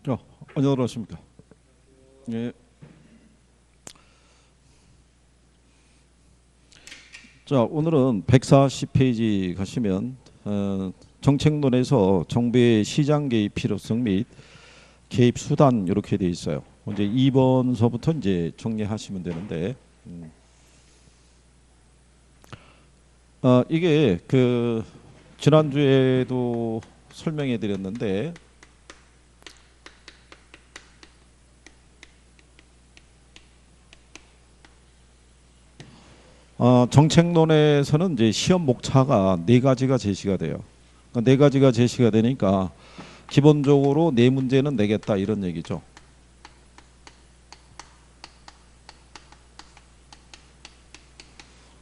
자, 안녕하십니까. 예. 자, 오늘은 140페이지 가시면 정책론에서 정부의 시장 개입 필요성 및 개입 수단 이렇게 돼 있어요. 이제 2번서부터 이제 정리하시면 되는데, 이게 그 지난주에도 설명해 드렸는데, 정책론에서는 이제 시험 목차가 네 가지가 제시가 돼요. 그러니까 네 가지가 제시가 되니까 기본적으로 네 문제는 내겠다 이런 얘기죠.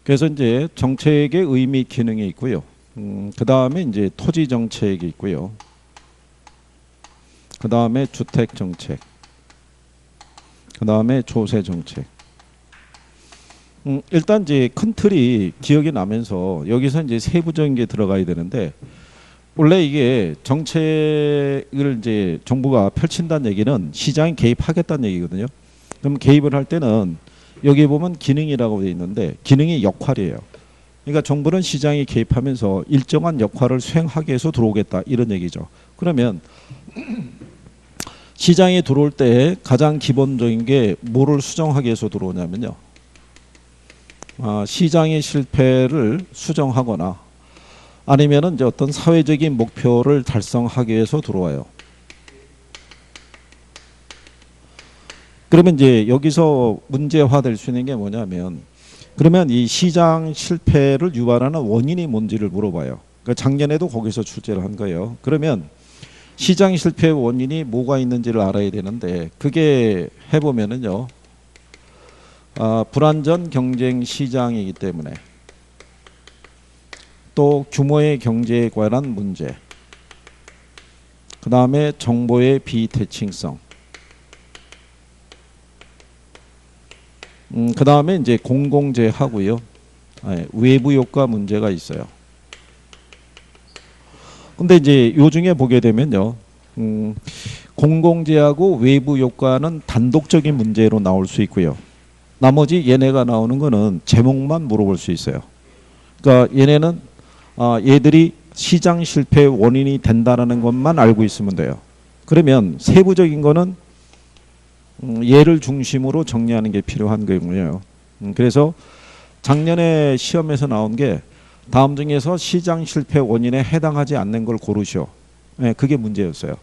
그래서 이제 정책의 의미 기능이 있고요. 그 다음에 이제 토지 정책이 있고요. 그 다음에 주택 정책. 그 다음에 조세 정책. 일단 이제 큰 틀이 기억이 나면서 여기서 이제 세부적인 게 들어가야 되는데, 원래 이게 정책을 이제 정부가 펼친다는 얘기는 시장에 개입하겠다는 얘기거든요. 그럼 개입을 할 때는 여기 보면 기능이라고 되어 있는데, 기능이 역할이에요. 그러니까 정부는 시장에 개입하면서 일정한 역할을 수행하기 위해서 들어오겠다 이런 얘기죠. 그러면 시장에 들어올 때 가장 기본적인 게 뭐를 수정하기 위해서 들어오냐면요, 시장의 실패를 수정하거나 아니면은 이제 어떤 사회적인 목표를 달성하기 위해서 들어와요. 그러면 이제 여기서 문제화될 수 있는 게 뭐냐면, 그러면 이 시장 실패를 유발하는 원인이 뭔지를 물어봐요. 그러니까 작년에도 거기서 출제를 한 거예요. 그러면 시장 실패의 원인이 뭐가 있는지를 알아야 되는데, 그게 해보면은요, 불안전 경쟁 시장이기 때문에, 또 규모의 경제에 관한 문제, 그 다음에 정보의 비대칭성, 그 다음에 이제 공공재하고요, 외부 효과 문제가 있어요. 근데 이제 요 중에 보게 되면요, 공공재하고 외부 효과는 단독적인 문제로 나올 수 있고요. 나머지 얘네가 나오는 거는 제목만 물어볼 수 있어요. 그러니까 얘네는 얘들이 시장 실패의 원인이 된다는 것만 알고 있으면 돼요. 그러면 세부적인 거는 얘를 중심으로 정리하는 게 필요한 거고요. 그래서 작년에 시험에서 나온 게 다음 중에서 시장 실패 원인에 해당하지 않는 걸 고르시오. 그게 문제였어요.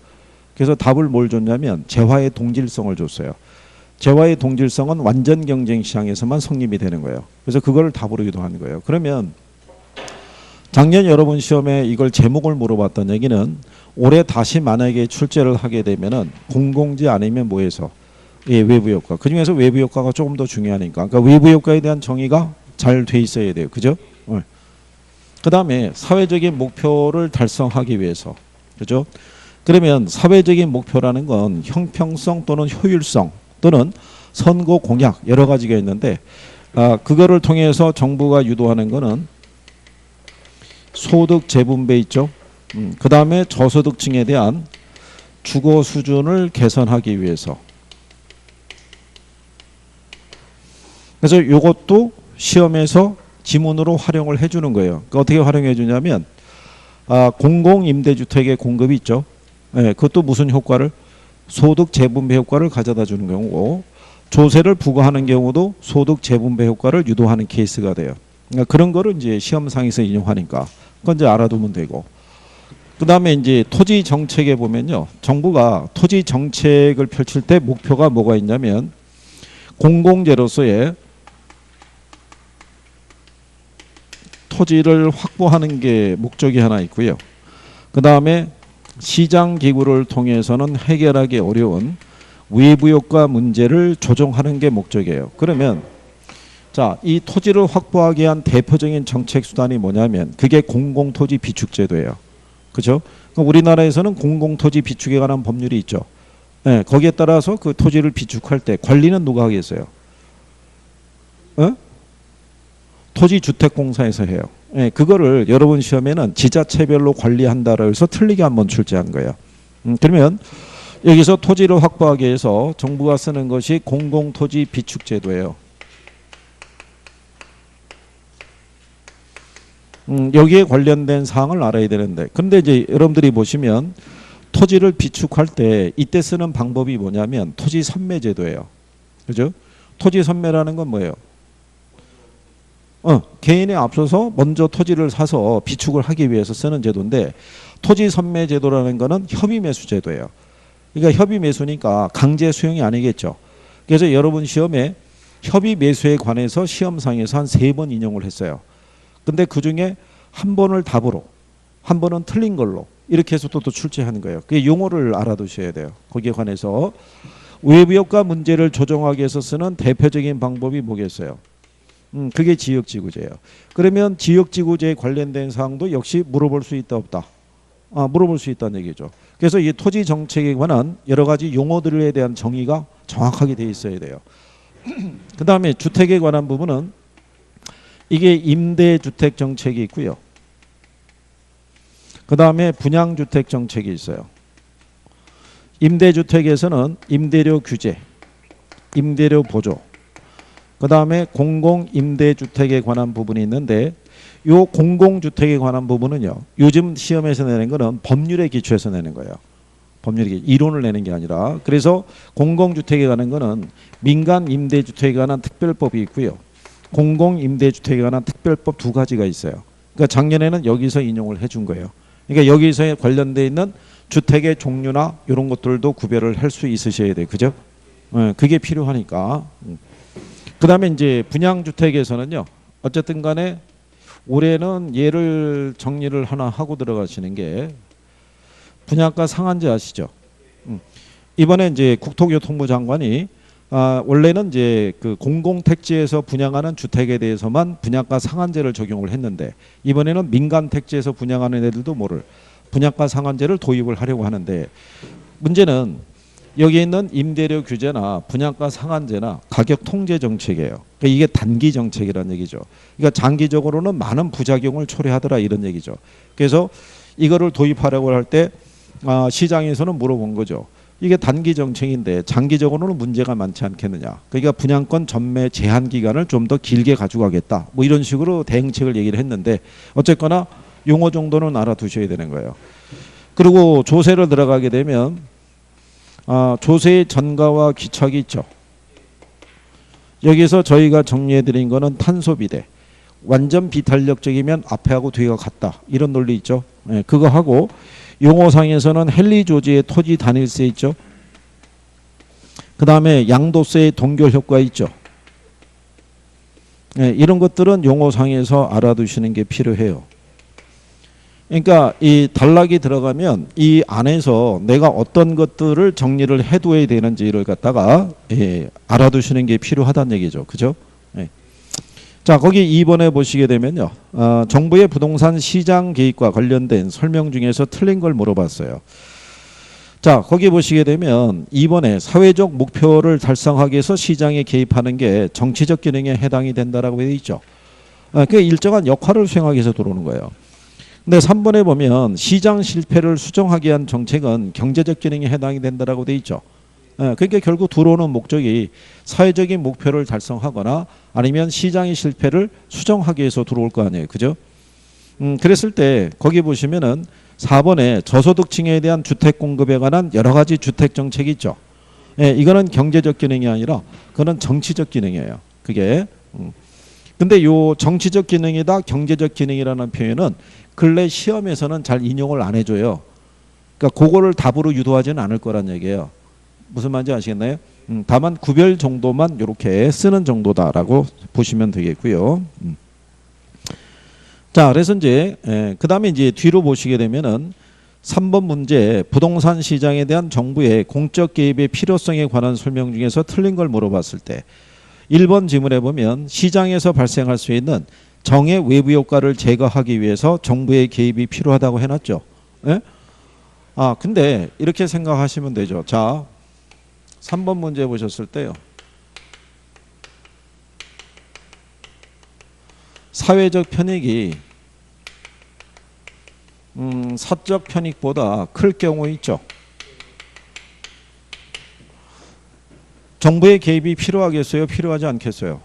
그래서 답을 뭘 줬냐면 재화의 동질성을 줬어요. 재화의 동질성은 완전 경쟁 시장에서만 성립이 되는 거예요. 그래서 그걸 답으로 유도하는 거예요. 그러면 작년 여러분 시험에 이걸 제목을 물어봤던 얘기는, 올해 다시 만약에 출제를 하게 되면은 공공재 아니면 뭐해서 외부 효과. 그 중에서 외부 효과가 조금 더 중요하니까. 그러니까 외부 효과에 대한 정의가 잘 돼 있어야 돼요. 그죠? 그 다음에 사회적인 목표를 달성하기 위해서. 그죠? 그러면 사회적인 목표라는 건 형평성 또는 효율성 또는 선거 공약 여러 가지가 있는데, 그거를 통해서 정부가 유도하는 거는 소득 재분배 있죠. 그 다음에 저소득층에 대한 주거 수준을 개선하기 위해서. 그래서 이것도 시험에서 지문으로 활용을 해주는 거예요. 그러니까 어떻게 활용해 주냐면, 공공임대주택의 공급이 있죠. 그것도 무슨 효과를? 소득 재분배 효과를 가져다 주는 경우고, 조세를 부과하는 경우도 소득 재분배 효과를 유도하는 케이스가 돼요. 그러니까 그런 거를 이제 시험상에서 인용하니까 그건 이제 알아두면 되고, 그 다음에 이제 토지 정책에 보면요, 정부가 토지 정책을 펼칠 때 목표가 뭐가 있냐면, 공공재로서의 토지를 확보하는 게 목적이 하나 있고요. 그 다음에 시장 기구를 통해서는 해결하기 어려운 외부 효과 문제를 조정하는 게 목적이에요. 그러면 자, 이 토지를 확보하기 위한 대표적인 정책 수단이 뭐냐면, 그게 공공토지 비축제도예요. 그죠? 그러니까 우리나라에서는 공공토지 비축에 관한 법률이 있죠. 거기에 따라서 그 토지를 비축할 때 관리는 누가 하겠어요? 토지주택공사에서 해요. 그거를 여러분 시험에는 지자체별로 관리한다고 해서 틀리게 한번 출제한 거예요. 그러면 여기서 토지를 확보하기 위해서 정부가 쓰는 것이 공공토지 비축제도예요. 여기에 관련된 사항을 알아야 되는데, 근데 이제 여러분들이 보시면 토지를 비축할 때 이때 쓰는 방법이 뭐냐면 토지 선매제도예요. 그죠? 토지 선매라는 건 뭐예요? 개인에 앞서서 먼저 토지를 사서 비축을 하기 위해서 쓰는 제도인데, 토지 선매 제도라는 거는 협의 매수 제도예요. 그러니까 협의 매수니까 강제 수용이 아니겠죠. 그래서 여러분 시험에 협의 매수에 관해서 시험상에서 한 3번 인용을 했어요. 근데 그 중에 한 번을 답으로, 한 번은 틀린 걸로 이렇게 해서 또 출제하는 거예요. 그 용어를 알아두셔야 돼요. 거기에 관해서 외부효과 문제를 조정하기 위해서 쓰는 대표적인 방법이 뭐겠어요? 그게 지역지구제예요. 그러면 지역지구제에 관련된 사항도 역시 물어볼 수 있다 없다? 물어볼 수 있다는 얘기죠. 그래서 이 토지 정책에 관한 여러 가지 용어들에 대한 정의가 정확하게 돼 있어야 돼요. 그 다음에 주택에 관한 부분은 이게 임대주택 정책이 있고요. 그 다음에 분양주택 정책이 있어요. 임대주택에서는 임대료 규제, 임대료 보조, 그 다음에 공공임대주택에 관한 부분이 있는데, 요 공공주택에 관한 부분은요, 요즘 시험에서 내는 거는 법률에 기초해서 내는 거예요. 법률에 이론을 내는 게 아니라. 그래서 공공주택에 관한 거는 민간임대주택에 관한 특별법이 있고요, 공공임대주택에 관한 특별법 2가지가 있어요. 그러니까 작년에는 여기서 인용을 해준 거예요. 그러니까 여기서 관련돼 있는 주택의 종류나 이런 것들도 구별을 할 수 있으셔야 돼요. 그죠? 그게 필요하니까. 그 다음에 이제 분양주택에서는요, 어쨌든 간에 올해는 얘를 정리를 하나 하고 들어가시는 게, 분양가 상한제 아시죠? 이번에 이제 국토교통부 장관이 원래는 이제 그 공공택지에서 분양하는 주택에 대해서만 분양가 상한제를 적용을 했는데, 이번에는 민간택지에서 분양하는 애들도 뭐를 분양가 상한제를 도입을 하려고 하는데, 문제는 여기 있는 임대료 규제나 분양가 상한제나 가격 통제 정책이에요. 그러니까 이게 단기 정책이라는 얘기죠. 그러니까 장기적으로는 많은 부작용을 초래하더라 이런 얘기죠. 그래서 이거를 도입하려고 할 때 시장에서는 물어본 거죠. 이게 단기 정책인데 장기적으로는 문제가 많지 않겠느냐. 그러니까 분양권 전매 제한 기간을 좀 더 길게 가져가겠다. 뭐 이런 식으로 대응책을 얘기를 했는데, 어쨌거나 용어 정도는 알아두셔야 되는 거예요. 그리고 조세를 들어가게 되면 조세의 전가와 귀착이 있죠. 여기서 저희가 정리해 드린 거는 탄소비대. 완전 비탄력적이면 앞에하고 뒤가 같다. 이런 논리 있죠. 그거 하고, 용어상에서는 헨리조지의 토지 단일세 있죠. 그 다음에 양도세의 동결 효과 있죠. 이런 것들은 용어상에서 알아두시는 게 필요해요. 그러니까 이 단락이 들어가면 이 안에서 내가 어떤 것들을 정리를 해둬야 되는지를 갖다가 알아두시는 게 필요하다는 얘기죠. 그죠? 자, 거기 2번에 보시게 되면요, 정부의 부동산 시장 개입과 관련된 설명 중에서 틀린 걸 물어봤어요. 자, 거기 보시게 되면 2번에 사회적 목표를 달성하기 위해서 시장에 개입하는 게 정치적 기능에 해당이 된다라고 되어 있죠. 그 일정한 역할을 수행하기 위해서 들어오는 거예요. 근데 3번에 보면 시장 실패를 수정하기 위한 정책은 경제적 기능에 해당이 된다라고 돼 있죠. 그러니까 결국 들어오는 목적이 사회적인 목표를 달성하거나 아니면 시장의 실패를 수정하기 위해서 들어올 거 아니에요. 그죠? 그랬을 때 거기 보시면은 4번에 저소득층에 대한 주택 공급에 관한 여러 가지 주택 정책이 있죠. 이거는 경제적 기능이 아니라 그거는 정치적 기능이에요. 그게. 근데 요 정치적 기능이다, 경제적 기능이라는 표현은 근래 시험에서는 잘 인용을 안 해줘요. 그러니까 그거를 답으로 유도하지는 않을 거란 얘기예요. 무슨 말인지 아시겠나요? 다만 구별 정도만 이렇게 쓰는 정도다라고 보시면 되겠고요. 자, 그래서 이제 그 다음에 이제 뒤로 보시게 되면은 3번 문제 부동산 시장에 대한 정부의 공적 개입의 필요성에 관한 설명 중에서 틀린 걸 물어봤을 때 1번 지문에 보면 시장에서 발생할 수 있는 정의 외부 효과를 제거하기 위해서 정부의 개입이 필요하다고 해놨죠. 예? 근데 이렇게 생각하시면 되죠. 자, 3번 문제 보셨을 때요, 사회적 편익이 사적 편익보다 클 경우 있죠. 정부의 개입이 필요하겠어요? 필요하지 않겠어요?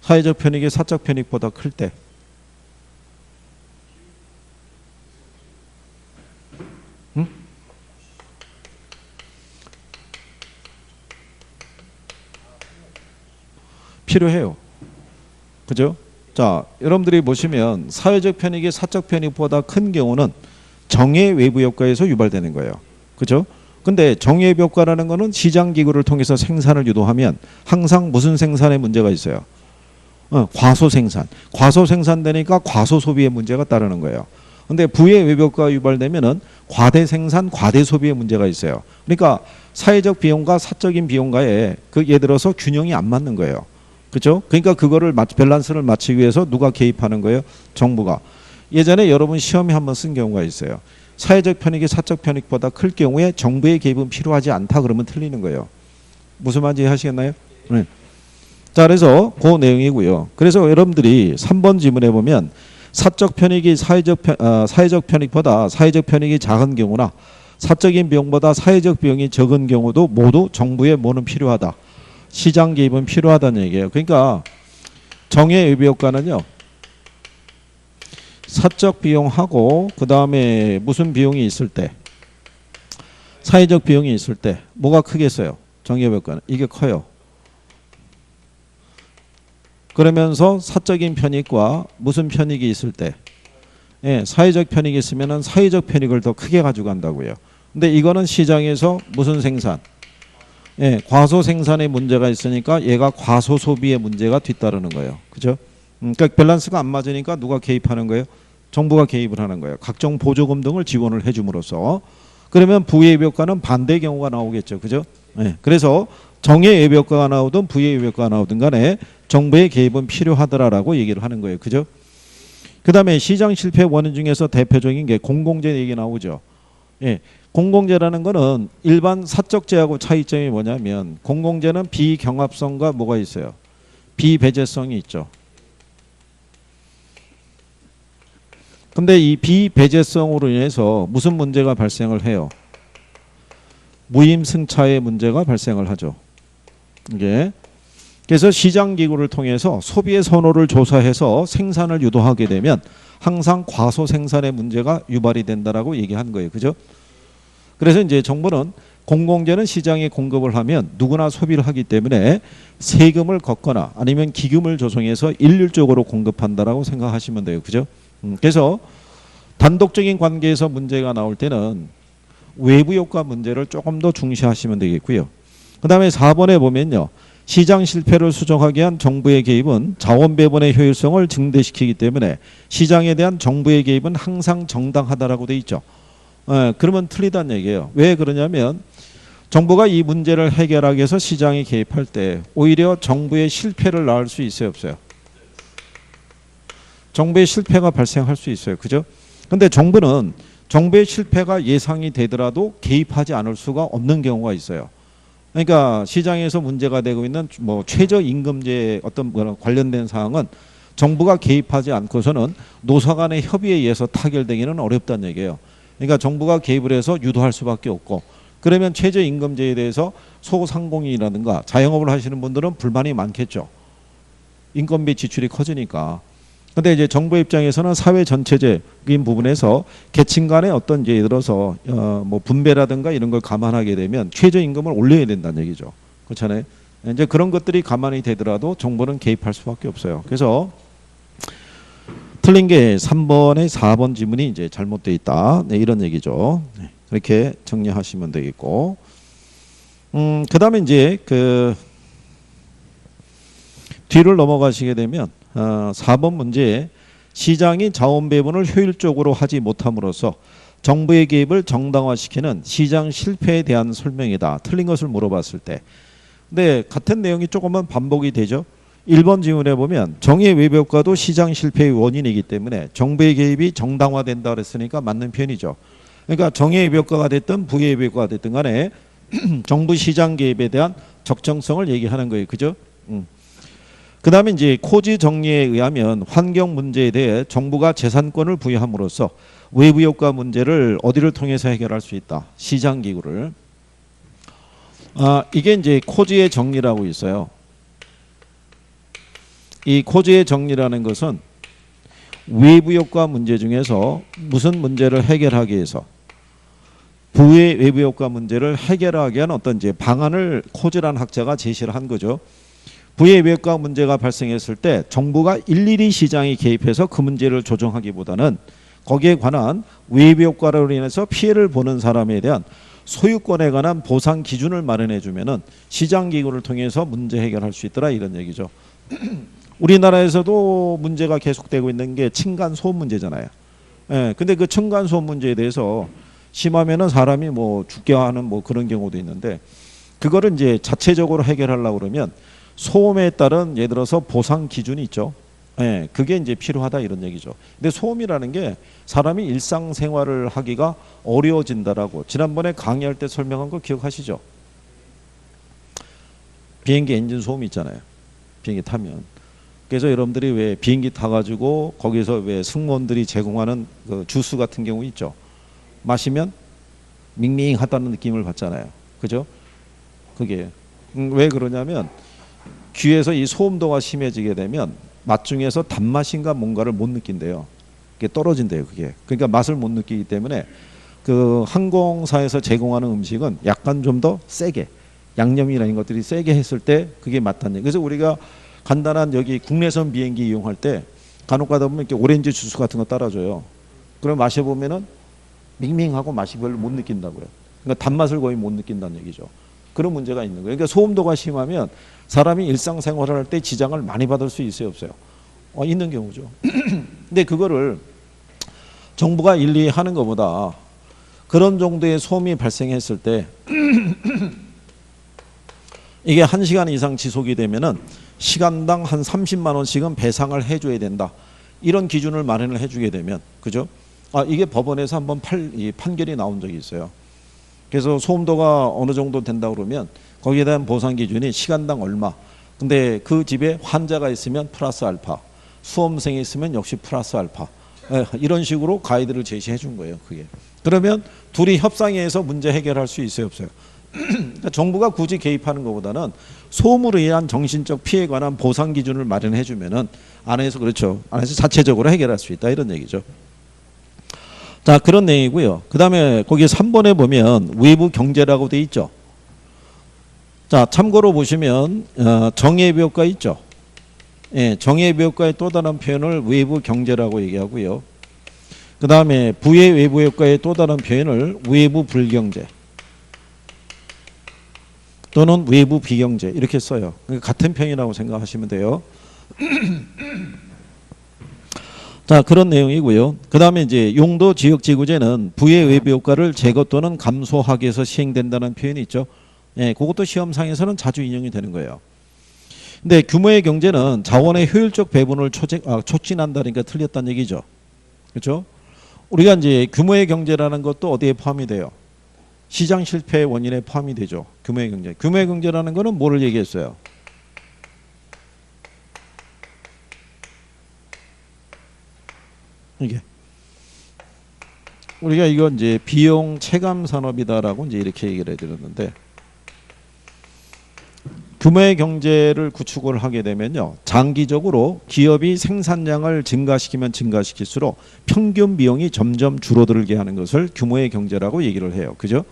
사회적 편익이 사적 편익보다 클 때. 응? 필요해요. 그죠? 자, 여러분들이 보시면 사회적 편익이 사적 편익보다 큰 경우는 정의 외부 효과에서 유발되는 거예요. 그죠? 근데 정의 외부 효과라는 거는 시장 기구를 통해서 생산을 유도하면 항상 무슨 생산에 문제가 있어요? 과소 생산. 과소 생산되니까 과소 소비의 문제가 따르는 거예요. 근데 부의 외부 효과가 유발되면은 과대 생산, 과대 소비의 문제가 있어요. 그러니까 사회적 비용과 사적인 비용과의 예를 들어서 균형이 안 맞는 거예요. 그렇죠? 그러니까 그거를 밸런스를 맞추기 위해서 누가 개입하는 거예요? 정부가. 예전에 여러분 시험에 한번 쓴 경우가 있어요. 사회적 편익이 사적 편익보다 클 경우에 정부의 개입은 필요하지 않다 그러면 틀리는 거예요. 무슨 말인지 이해하시겠나요? 네. 자, 그래서 그 내용이고요. 그래서 여러분들이 3번 지문에 보면 사적 편익이 사회적 편익보다 사회적 편익이 작은 경우나 사적인 비용보다 사회적 비용이 적은 경우도 모두 정부의 뭐는 필요하다. 시장 개입은 필요하다는 얘기예요. 그러니까 정의 외부 효과는요. 사적 비용하고 그 다음에 무슨 비용이 있을 때 사회적 비용이 있을 때 뭐가 크겠어요? 정의 외부 효과는 이게 커요. 그러면서 사적인 편익과 무슨 편익이 있을 때 사회적 편익이 있으면 사회적 편익을 더 크게 가져간다고요. 근데 이거는 시장에서 무슨 생산? 과소 생산의 문제가 있으니까 얘가 과소 소비의 문제가 뒤따르는 거예요. 그죠? 그러니까 밸런스가 안 맞으니까 누가 개입하는 거예요? 정부가 개입을 하는 거예요. 각종 보조금 등을 지원을 해줌으로써. 그러면 부의 효과는 반대 경우가 나오겠죠. 그죠? 그래서 정의 예비 효과가 나오든 부의 예비 효과가 나오든 간에 정부의 개입은 필요하더라라고 얘기를 하는 거예요. 그죠? 그 다음에 시장 실패 원인 중에서 대표적인 게 공공재 얘기 나오죠. 공공재라는 거는 일반 사적재하고 차이점이 뭐냐면 공공재는 비경합성과 뭐가 있어요? 비배제성이 있죠. 근데 이 비배제성으로 인해서 무슨 문제가 발생을 해요? 무임승차의 문제가 발생을 하죠. 이게 그래서 시장기구를 통해서 소비의 선호를 조사해서 생산을 유도하게 되면 항상 과소 생산의 문제가 유발이 된다라고 얘기한 거예요. 그죠? 그래서 이제 정부는 공공재는 시장에 공급을 하면 누구나 소비를 하기 때문에 세금을 걷거나 아니면 기금을 조성해서 일률적으로 공급한다라고 생각하시면 돼요. 그죠? 그래서 단독적인 관계에서 문제가 나올 때는 외부 효과 문제를 조금 더 중시하시면 되겠고요. 그 다음에 4번에 보면요. 시장 실패를 수정하기 위한 정부의 개입은 자원 배분의 효율성을 증대시키기 때문에 시장에 대한 정부의 개입은 항상 정당하다라고 돼 있죠. 그러면 틀리다는 얘기예요. 왜 그러냐면 정부가 이 문제를 해결하기 위해서 시장에 개입할 때 오히려 정부의 실패를 낳을 수 있어요, 없어요? 정부의 실패가 발생할 수 있어요. 그죠? 근데 정부는 정부의 실패가 예상이 되더라도 개입하지 않을 수가 없는 경우가 있어요. 그러니까 시장에서 문제가 되고 있는 뭐 최저임금제 어떤 관련된 사항은 정부가 개입하지 않고서는 노사 간의 협의에 의해서 타결되기는 어렵다는 얘기예요. 그러니까 정부가 개입을 해서 유도할 수밖에 없고 그러면 최저임금제에 대해서 소상공인이라든가 자영업을 하시는 분들은 불만이 많겠죠. 인건비 지출이 커지니까. 근데 이제 정부 입장에서는 사회 전체적인 부분에서 계층 간의 어떤 예를 들어서 뭐 분배라든가 이런 걸 감안하게 되면 최저임금을 올려야 된다는 얘기죠. 그렇잖아요. 이제 그런 것들이 감안이 되더라도 정부는 개입할 수밖에 없어요. 그래서 틀린 게 3번에 4번 지문이 이제 잘못되어 있다. 네, 이런 얘기죠. 네, 그렇게 정리하시면 되겠고. 그다음에 이제 그 뒤를 넘어가시게 되면 4번 문제에 시장이 자원 배분을 효율적으로 하지 못함으로써 정부의 개입을 정당화시키는 시장 실패에 대한 설명이다. 틀린 것을 물어봤을 때. 근데 같은 내용이 조금은 반복이 되죠. 1번 지문에 보면 정의 외부 효과도 시장 실패의 원인이기 때문에 정부의 개입이 정당화된다 그랬으니까 맞는 편이죠. 그러니까 정의 외부 효과가 됐든 부의 외부 효과가 됐든 간에 정부 시장 개입에 대한 적정성을 얘기하는 거예요. 그죠? 그 다음에 이제 코지 정리에 의하면 환경 문제에 대해 정부가 재산권을 부여함으로써 외부 효과 문제를 어디를 통해서 해결할 수 있다. 시장 기구를. 이게 이제 코지의 정리라고 있어요. 이 코지의 정리라는 것은 외부 효과 문제 중에서 무슨 문제를 해결하기 위해서 부의 외부 효과 문제를 해결하기 위한 어떤 이제 방안을 코지라는 학자가 제시를 한 거죠. 부의 외부 효과 문제가 발생했을 때 정부가 일일이 시장에 개입해서 그 문제를 조정하기보다는 거기에 관한 외부 효과로 인해서 피해를 보는 사람에 대한 소유권에 관한 보상 기준을 마련해 주면은 시장 기구를 통해서 문제 해결할 수 있더라 이런 얘기죠. 우리나라에서도 문제가 계속되고 있는 게 층간 소음 문제잖아요. 예, 근데 그 층간 소음 문제에 대해서 심하면은 사람이 뭐 죽게 하는 뭐 그런 경우도 있는데 그거를 이제 자체적으로 해결하려고 그러면 소음에 따른 예를 들어서 보상 기준이 있죠. 예, 그게 이제 필요하다 이런 얘기죠. 근데 소음이라는 게 사람이 일상생활을 하기가 어려워진다라고 지난번에 강의할 때 설명한 거 기억하시죠? 비행기 엔진 소음 있잖아요. 비행기 타면. 그래서 여러분들이 왜 비행기 타가지고 거기서 왜 승무원들이 제공하는 그 주스 같은 경우 있죠. 마시면 밍밍하다는 느낌을 받잖아요. 그죠? 그게 왜 그러냐면 귀에서 이 소음도가 심해지게 되면 맛 중에서 단맛인가 뭔가를 못 느낀대요. 그게 떨어진대요. 그게. 그러니까 맛을 못 느끼기 때문에 그 항공사에서 제공하는 음식은 약간 좀 더 세게 양념이나 이런 것들이 세게 했을 때 그게 맞다는 얘기. 그래서 우리가 간단한 여기 국내선 비행기 이용할 때 간혹 가다 보면 이렇게 오렌지 주스 같은 거 따라줘요. 그럼 마셔보면은 밍밍하고 맛이 별로 못 느낀다고요. 그러니까 단맛을 거의 못 느낀다는 얘기죠. 그런 문제가 있는 거예요. 그러니까 소음도가 심하면 사람이 일상생활을 할 때 지장을 많이 받을 수 있어요, 없어요? 있는 경우죠. 근데 그거를 정부가 일일이 하는 것보다 그런 정도의 소음이 발생했을 때 이게 1시간 이상 지속이 되면은 시간당 한 30만 원씩은 배상을 해줘야 된다. 이런 기준을 마련을 해주게 되면, 그죠? 이게 법원에서 한번 판결이 나온 적이 있어요. 그래서 소음도가 어느 정도 된다 그러면 거기에 대한 보상 기준이 시간당 얼마. 근데 그 집에 환자가 있으면 플러스 알파, 수험생이 있으면 역시 플러스 알파. 이런 식으로 가이드를 제시해 준 거예요. 그게. 그러면 둘이 협상해서 문제 해결할 수 있어요, 없어요? 그러니까 정부가 굳이 개입하는 것보다는 소음으로 인한 정신적 피해에 관한 보상 기준을 마련해 주면은 안에서 그렇죠. 안에서 자체적으로 해결할 수 있다 이런 얘기죠. 자, 그런 내용이고요. 그 다음에 거기 3번에 보면 외부 경제라고 돼 있죠. 자, 참고로 보시면 정의외부 효과 있죠. 예, 정의외부 효과의 또 다른 표현을 외부 경제라고 얘기하고요. 그 다음에 부의 외부 효과의 또 다른 표현을 외부 불경제 또는 외부 비경제 이렇게 써요. 그러니까 같은 표현이라고 생각하시면 돼요. 자, 그런 내용이고요. 그 다음에 이제 용도 지역지구제는 부의 외부 효과를 제거 또는 감소하기 위해서 시행된다는 표현이 있죠. 예, 그것도 시험상에서는 자주 인용이 되는 거예요. 근데 규모의 경제는 자원의 효율적 배분을 촉진한다니까 틀렸다는 얘기죠. 그렇죠? 우리가 이제 규모의 경제라는 것도 어디에 포함이 돼요? 시장 실패의 원인에 포함이 되죠. 규모의 경제. 규모의 경제라는 거는 뭐를 얘기했어요? 이게 우리가 이거 이제 비용 체감 산업이다라고 이제 이렇게 얘기를 해드렸는데 규모의 경제를 구축을 하게 되면요, 장기적으로 기업이 생산량을 증가시키면 증가시킬수록 평균 비용이 점점 줄어들게 하는 것을 규모의 경제라고 얘기를 해요. 그죠?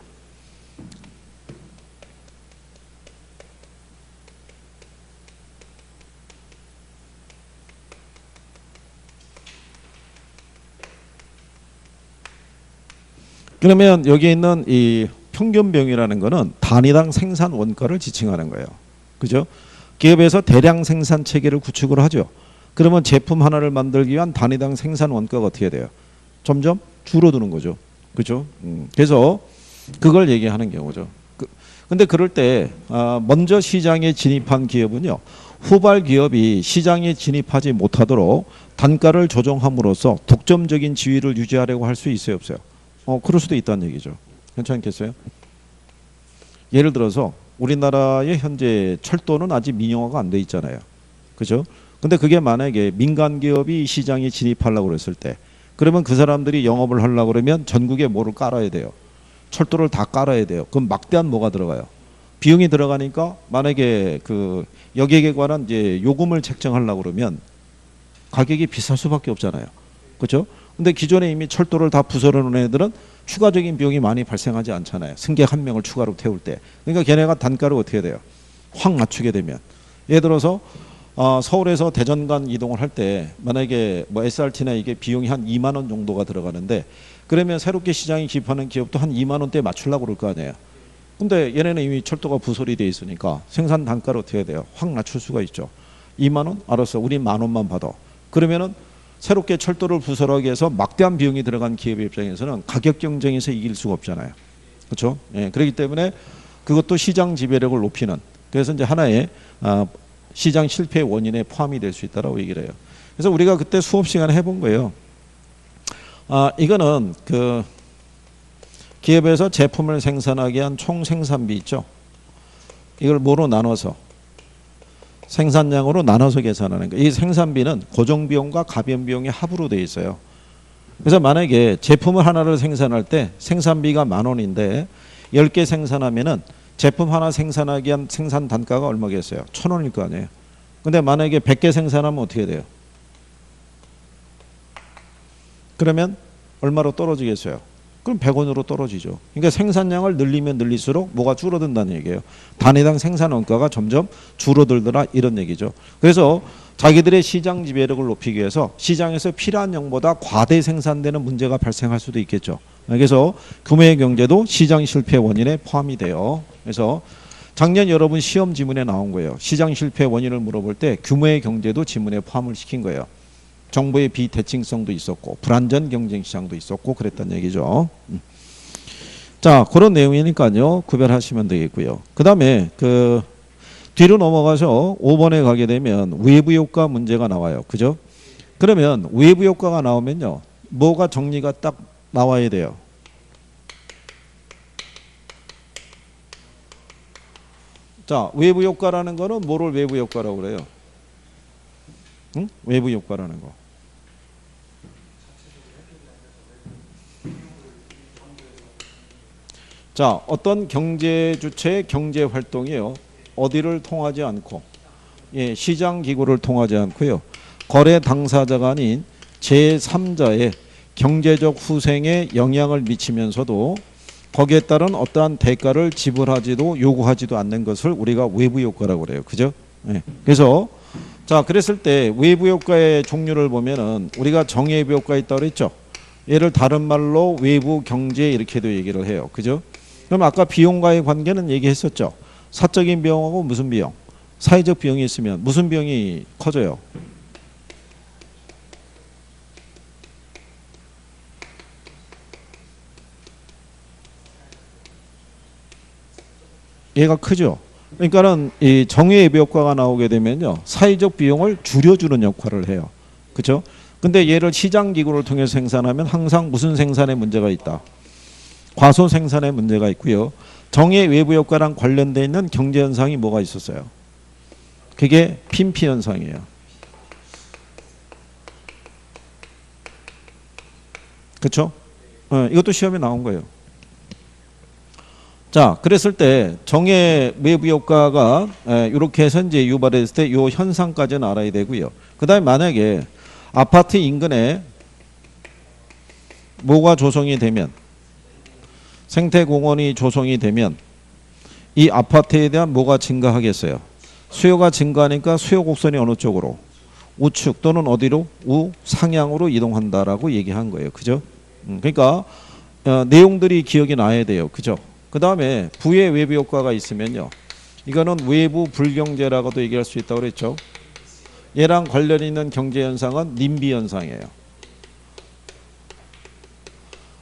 그러면 여기 있는 이 평균 비용이라는 거는 단위당 생산 원가를 지칭하는 거예요. 그죠? 기업에서 대량 생산 체계를 구축을 하죠. 그러면 제품 하나를 만들기 위한 단위당 생산 원가가 어떻게 돼요? 점점 줄어드는 거죠. 그죠? 그래서 그걸 얘기하는 경우죠. 근데 그럴 때 먼저 시장에 진입한 기업은요, 후발 기업이 시장에 진입하지 못하도록 단가를 조정함으로써 독점적인 지위를 유지하려고 할 수 있어요, 없어요? 그럴 수도 있다는 얘기죠. 괜찮겠어요? 예를 들어서 우리나라의 현재 철도는 아직 민영화가 안 돼 있잖아요. 그죠? 근데 그게 만약에 민간 기업이 시장에 진입하려고 그랬을 때, 그러면 그 사람들이 영업을 하려고 그러면 전국에 뭐를 깔아야 돼요? 철도를 다 깔아야 돼요. 그럼 막대한 뭐가 들어가요? 비용이 들어가니까 만약에 그 여객에 관한 이제 요금을 책정하려고 그러면 가격이 비쌀 수밖에 없잖아요. 그렇죠? 근데 기존에 이미 철도를 다 부설해 놓은 애들은 추가적인 비용이 많이 발생하지 않잖아요. 승객 한 명을 추가로 태울 때. 그러니까 걔네가 단가를 어떻게 돼요? 확 낮추게 되면. 예를 들어서 서울에서 대전 간 이동을 할 때 만약에 뭐 SRT나 이게 비용이 한 2만 원 정도가 들어가는데 그러면 새롭게 시장에 기입하는 기업도 한 2만 원대 맞추려고 그럴 거 아니에요. 근데 얘네는 이미 철도가 부설이 돼 있으니까 생산 단가를 어떻게 해야 돼요? 확 낮출 수가 있죠. 2만 원? 알았어. 우리 만 원만 받아. 그러면은 새롭게 철도를 부설하기 위해서 막대한 비용이 들어간 기업의 입장에서는 가격 경쟁에서 이길 수가 없잖아요. 그렇죠? 예, 그렇기 때문에 그것도 시장 지배력을 높이는 그래서 이제 하나의 시장 실패의 원인에 포함이 될 수 있다라고 얘기를 해요. 그래서 우리가 그때 수업 시간에 해본 거예요. 이거는 그 기업에서 제품을 생산하기 위한 총 생산비 있죠. 이걸 뭐로 나눠서 생산량으로 나눠서 계산하는 거예요. 이 생산비는 고정비용과 가변비용의 합으로 되어 있어요. 그래서 만약에 제품을 하나를 생산할 때 생산비가 10,000원인데 10개 생산하면은 제품 하나 생산하기 위한 생산 단가가 얼마겠어요? 1,000원일 거 아니에요. 근데 만약에 100개 생산하면 어떻게 돼요? 그러면 얼마로 떨어지겠어요? 그럼 100원으로 떨어지죠. 그러니까 생산량을 늘리면 늘릴수록 뭐가 줄어든다는 얘기예요. 단위당 생산 원가가 점점 줄어들더라 이런 얘기죠. 그래서 자기들의 시장 지배력을 높이기 위해서 시장에서 필요한 양보다 과대 생산되는 문제가 발생할 수도 있겠죠. 그래서 규모의 경제도 시장 실패 원인에 포함이 돼요. 그래서 작년 여러분 시험 지문에 나온 거예요. 시장 실패 원인을 물어볼 때 규모의 경제도 지문에 포함을 시킨 거예요. 정부의 비대칭성도 있었고 불안전 경쟁 시장도 있었고 그랬단 얘기죠. 자, 그런 내용이니까요. 구별하시면 되겠고요. 그다음에 그 뒤로 넘어가서 5번에 가게 되면 외부 효과 문제가 나와요. 그죠? 그러면 외부 효과가 나오면요. 뭐가 정리가 딱 나와야 돼요. 자, 외부 효과라는 거는 뭐를 외부 효과라고 그래요? 응? 외부 효과라는 거. 자, 어떤 경제 주체의 경제 활동이요. 어디를 통하지 않고, 예, 시장 기구를 통하지 않고요. 거래 당사자가 아닌 제3자의 경제적 후생에 영향을 미치면서도 거기에 따른 어떠한 대가를 지불하지도 요구하지도 않는 것을 우리가 외부 효과라고 그래요. 그죠? 예. 그래서 자, 그랬을 때 외부 효과의 종류를 보면은 우리가 정외부 효과 있다고 그랬죠. 얘를 다른 말로 외부 경제 이렇게도 얘기를 해요. 그죠? 그럼 아까 비용과의 관계는 얘기했었죠. 사적인 비용하고 무슨 비용? 사회적 비용이 있으면 무슨 비용이 커져요? 얘가 크죠. 그러니까는 이 정외외부 효과가 나오게 되면요. 사회적 비용을 줄여주는 역할을 해요. 그렇죠? 근데 얘를 시장 기구를 통해서 생산하면 항상 무슨 생산에 문제가 있다. 과소 생산에 문제가 있고요. 정외외부 효과랑 관련되어 있는 경제 현상이 뭐가 있었어요? 그게 핀피 현상이에요. 그렇죠? 이것도 시험에 나온 거예요. 자, 그랬을 때 정의 외부 효과가 이렇게 해서 이제 유발했을 때 이 현상까지는 알아야 되고요. 그다음에 만약에 아파트 인근에 뭐가 조성이 되면 생태공원이 조성이 되면 이 아파트에 대한 뭐가 증가하겠어요? 수요가 증가하니까 수요 곡선이 어느 쪽으로? 우측 또는 어디로? 우상향으로 이동한다라고 얘기한 거예요. 그죠? 그러니까 내용들이 기억이 나야 돼요. 그죠? 그 다음에 부의 외부 효과가 있으면요. 이거는 외부 불경제라고도 얘기할 수 있다고 그랬죠. 얘랑 관련 있는 경제 현상은 님비 현상이에요.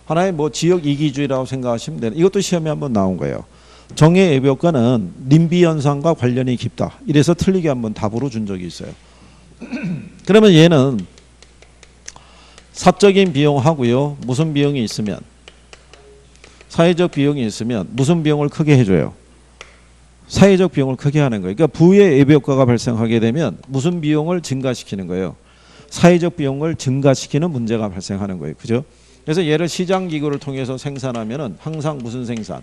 하나의 뭐 지역 이기주의라고 생각하시면 돼요. 이것도 시험에 한번 나온 거예요. 정의 외부 효과는 님비 현상과 관련이 깊다. 이래서 틀리게 한번 답으로 준 적이 있어요. 그러면 얘는 사적인 비용하고요. 무슨 비용이 있으면 사회적 비용이 있으면 무슨 비용을 크게 해줘요? 사회적 비용을 크게 하는 거예요. 그러니까 부의 외부 효과가 발생하게 되면 무슨 비용을 증가시키는 거예요? 사회적 비용을 증가시키는 문제가 발생하는 거예요. 그죠? 그래서 얘를 시장 기구를 통해서 생산하면은 항상 무슨 생산?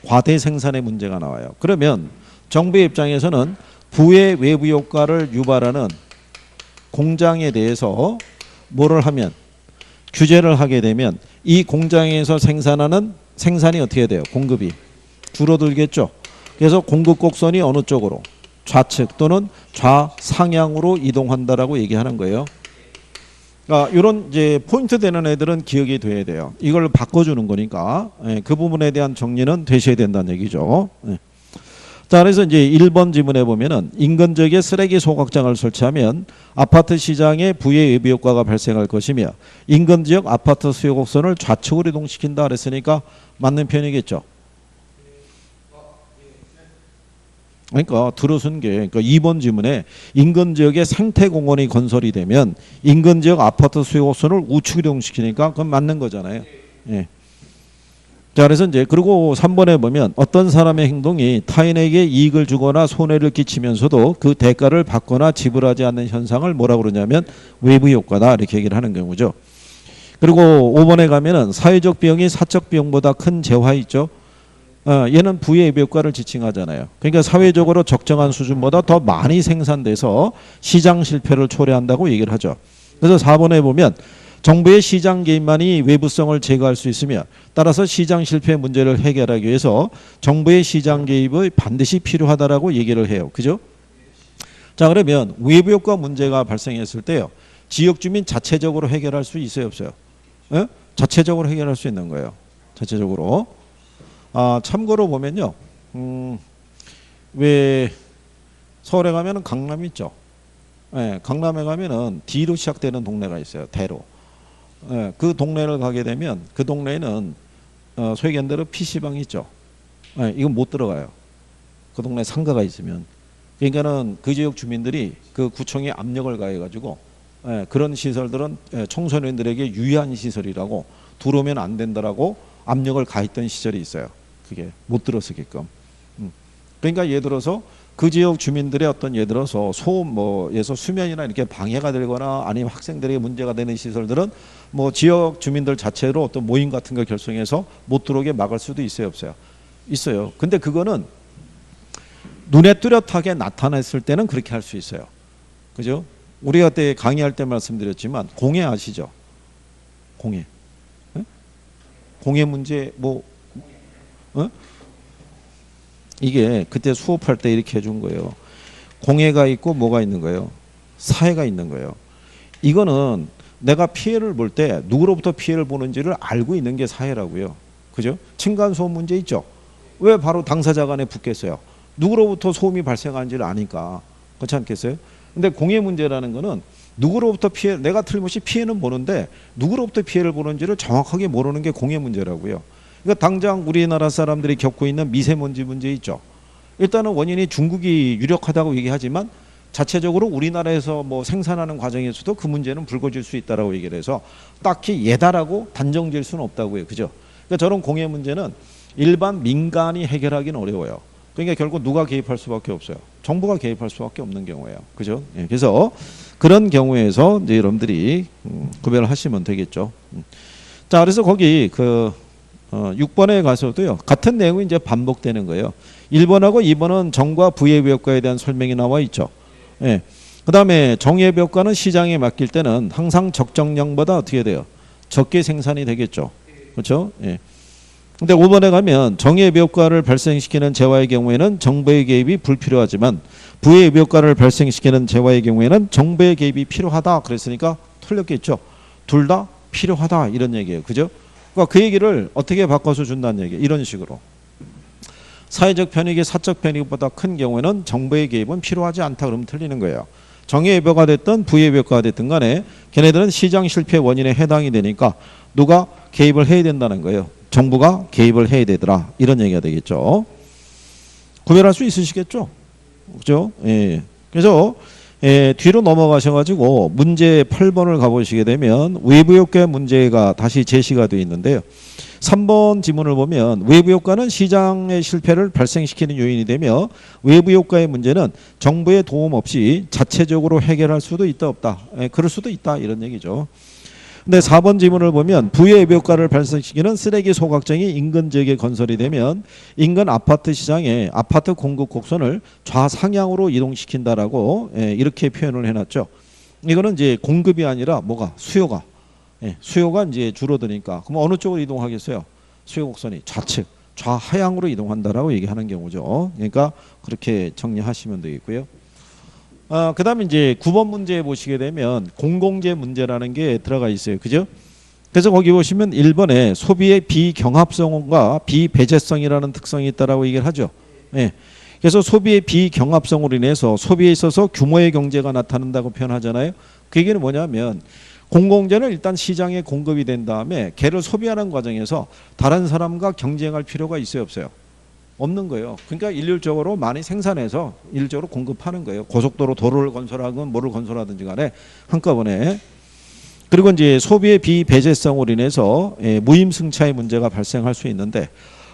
과대 생산의 문제가 나와요. 그러면 정부의 입장에서는 부의 외부 효과를 유발하는 공장에 대해서 뭐를 하면 규제를 하게 되면 이 공장에서 생산이 어떻게 돼요? 공급이 줄어들겠죠. 그래서 공급 곡선이 어느 쪽으로? 좌측 또는 좌상향으로 이동한다라고 얘기하는 거예요. 그러니까 이런 이제 포인트 되는 애들은 기억이 돼야 돼요. 이걸 바꿔주는 거니까 그 부분에 대한 정리는 되셔야 된다는 얘기죠. 자, 그래서 이제 1번 지문에 보면은 인근 지역에 쓰레기 소각장을 설치하면 아파트 시장에 부의 외부 효과가 발생할 것이며 인근 지역 아파트 수요 곡선을 좌측으로 이동시킨다 그랬으니까 맞는 편이겠죠. 그러니까 들어선 게 그러니까 2번 지문에 인근 지역에 생태공원이 건설이 되면 인근 지역 아파트 수요 곡선을 우측 이동시키니까 그건 맞는 거잖아요. 예. 자, 그래서 이제 그리고 3번에 보면 어떤 사람의 행동이 타인에게 이익을 주거나 손해를 끼치면서도 그 대가를 받거나 지불하지 않는 현상을 뭐라고 그러냐면 외부 효과다 이렇게 얘기를 하는 경우죠. 그리고 5번에 가면은 사회적 비용이 사적 비용보다 큰 재화 있죠. 얘는 부의 외부 효과를 지칭하잖아요. 그러니까 사회적으로 적정한 수준보다 더 많이 생산돼서 시장 실패를 초래한다고 얘기를 하죠. 그래서 4번에 보면 정부의 시장 개입만이 외부성을 제거할 수 있으며 따라서 시장 실패 문제를 해결하기 위해서 정부의 시장 개입이 반드시 필요하다라고 얘기를 해요. 그죠? 자, 그러면 외부 효과 문제가 발생했을 때요. 지역 주민 자체적으로 해결할 수 있어요, 없어요? 예? 자체적으로 해결할 수 있는 거예요. 자체적으로. 참고로 보면요. 왜 서울에 가면은 강남 있죠? 예, 강남에 가면은 D로 시작되는 동네가 있어요. 대로. 예, 그 동네를 가게 되면 그 동네에는 소위 얘기한 PC방이 있죠. 예, 이건 못 들어가요. 그 동네에 상가가 있으면. 그러니까는 그 지역 주민들이 그 구청에 압력을 가해가지고 그런 시설들은 청소년들에게 유해한 시설이라고 들어오면 안 된다라고 압력을 가했던 시절이 있어요. 그게 못 들어서게끔. 그러니까 예를 들어서 그 지역 주민들의 어떤 예를 들어서 소음 뭐에서 수면이나 이렇게 방해가 되거나 아니면 학생들에게 문제가 되는 시설들은 뭐 지역 주민들 자체로 어떤 모임 같은 거 결성해서 못 들어오게 막을 수도 있어요, 없어요? 있어요. 근데 그거는 눈에 뚜렷하게 나타났을 때는 그렇게 할 수 있어요. 그죠? 우리가 그때 강의할 때 말씀드렸지만 공해 아시죠? 공해. 네? 공해 문제 이게 그때 수업할 때 이렇게 해준 거예요. 공해가 있고 뭐가 있는 거예요? 사해가 있는 거예요. 이거는 내가 피해를 볼 때 누구로부터 피해를 보는지를 알고 있는 게 사해라고요. 그죠? 층간소음 문제 있죠? 왜 바로 당사자 간에 붙겠어요? 누구로부터 소음이 발생하는지를 아니까. 그렇지 않겠어요? 근데 공해 문제라는 거는 누구로부터 피해, 내가 틀림없이 피해는 보는데 누구로부터 피해를 보는지를 정확하게 모르는 게 공해 문제라고요. 그러니까 당장 우리나라 사람들이 겪고 있는 미세먼지 문제 있죠. 일단은 원인이 중국이 유력하다고 얘기하지만 자체적으로 우리나라에서 뭐 생산하는 과정에서도 그 문제는 불거질 수 있다라고 얘기를 해서 딱히 예다라고 단정질 수는 없다고요. 그죠? 그러니까 저런 공해 문제는 일반 민간이 해결하기는 어려워요. 그러니까 결국 누가 개입할 수밖에 없어요. 정부가 개입할 수밖에 없는 경우예요. 그죠? 예, 그래서 그런 경우에서 이제 여러분들이 구별을 하시면 되겠죠. 자, 그래서 거기 6번에 가서도요. 같은 내용이 이제 반복되는 거예요. 1번하고 2번은 정과 부의 효과에 대한 설명이 나와 있죠. 예. 그다음에 정의 효과는 시장에 맡길 때는 항상 적정량보다 어떻게 돼요? 적게 생산이 되겠죠. 그렇죠? 예. 근데 5번에 가면 정의 효과를 발생시키는 재화의 경우에는 정부의 개입이 불필요하지만 부의 효과를 발생시키는 재화의 경우에는 정부의 개입이 필요하다. 그랬으니까 틀렸겠죠. 둘 다 필요하다 이런 얘기예요. 그죠? 그러니까 그 얘기를 어떻게 바꿔서 준다는 얘기예요. 이런 식으로. 사회적 편익이 사적 편익보다 큰 경우에는 정부의 개입은 필요하지 않다 그러면 틀리는 거예요. 정의 효과가 됐든 부의 효과가 됐든 간에 걔네들은 시장 실패 원인에 해당이 되니까 누가 개입을 해야 된다는 거예요. 정부가 개입을 해야 되더라. 이런 얘기가 되겠죠. 구별할 수 있으시겠죠? 그죠? 예. 그래서 뒤로 넘어가셔가지고 문제 8번을 가보시게 되면 외부 효과의 문제가 다시 제시가 되어 있는데요. 3번 지문을 보면 외부 효과는 시장의 실패를 발생시키는 요인이 되며 외부 효과의 문제는 정부의 도움 없이 자체적으로 해결할 수도 있다 없다. 그럴 수도 있다 이런 얘기죠. 근데 4번 지문을 보면 부의 외부효과를 발생시키는 쓰레기 소각장이 인근 지역에 건설이 되면 인근 아파트 시장에 아파트 공급 곡선을 좌상향으로 이동시킨다라고 이렇게 표현을 해놨죠. 이거는 이제 공급이 아니라 뭐가 수요가 수요가 이제 줄어드니까 그럼 어느 쪽으로 이동하겠어요? 수요 곡선이 좌측 좌하향으로 이동한다라고 얘기하는 경우죠. 그러니까 그렇게 정리하시면 되겠고요. 그 다음에 이제 9번 문제 보시게 되면 공공재 문제라는 게 들어가 있어요. 그죠? 그래서 거기 보시면 1번에 소비의 비경합성과 비배제성이라는 특성이 있다라고 얘기를 하죠. 예. 그래서 소비의 비경합성으로 인해서 소비에 있어서 규모의 경제가 나타난다고 표현하잖아요. 그 얘기는 뭐냐면 공공재는 일단 시장에 공급이 된 다음에 걔를 소비하는 과정에서 다른 사람과 경쟁할 필요가 있어요, 없어요? 없는 거예요. 그러니까 일률적으로 많이 생산해서 일률적으로 공급하는 거예요. 고속도로 도로를 건설하건 뭐를 건설하든지 간에 한꺼번에. 그리고 이제 소비의 비배제성으로 인해서 무임승차의 문제가 발생할 수 있는데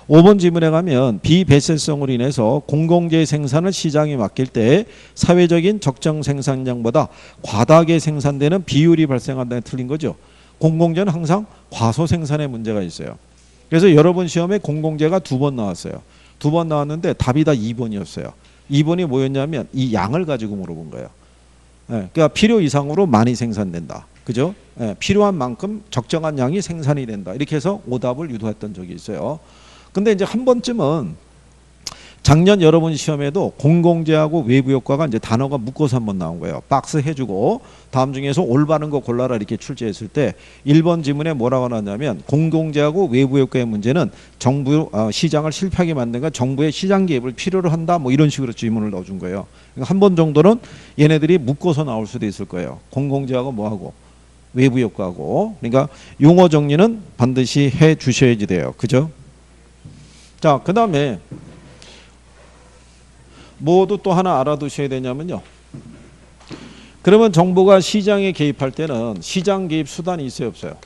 5번 지문에 가면 비배제성으로 인해서 공공재 생산을 시장에 맡길 때 사회적인 적정 생산량보다 과다하게 생산되는 비율이 발생한다는 게 틀린 거죠. 공공재는 항상 과소 생산의 문제가 있어요. 그래서 여러분 시험에 공공재가 2번 나왔어요. 2번 나왔는데 답이 다 2번이었어요. 2번이 뭐였냐면 이 양을 가지고 물어본 거예요. 그러니까 필요 이상으로 많이 생산된다. 그죠? 필요한 만큼 적정한 양이 생산이 된다. 이렇게 해서 오답을 유도했던 적이 있어요. 근데 이제 한 번쯤은 작년 여러분 시험에도 공공재하고 외부효과가 이제 단어가 묶어서 한번 나온 거예요. 박스 해주고 다음 중에서 올바른 거 골라라 이렇게 출제했을 때 1번 지문에 뭐라고 나왔냐면 공공재하고 외부효과의 문제는 정부 시장을 실패하게 만든가 정부의 시장 개입을 필요로 한다 뭐 이런 식으로 질문을 넣어준 거예요. 그러니까 한 번 정도는 얘네들이 묶어서 나올 수도 있을 거예요. 공공재하고 뭐하고 외부효과하고. 그러니까 용어 정리는 반드시 해 주셔야지 돼요. 그죠? 자, 그 다음에 뭐도 또 하나 알아두셔야 되냐면요. 그러면 정부가 시장에 개입할 때는 시장 개입 수단이 있어요, 없어요?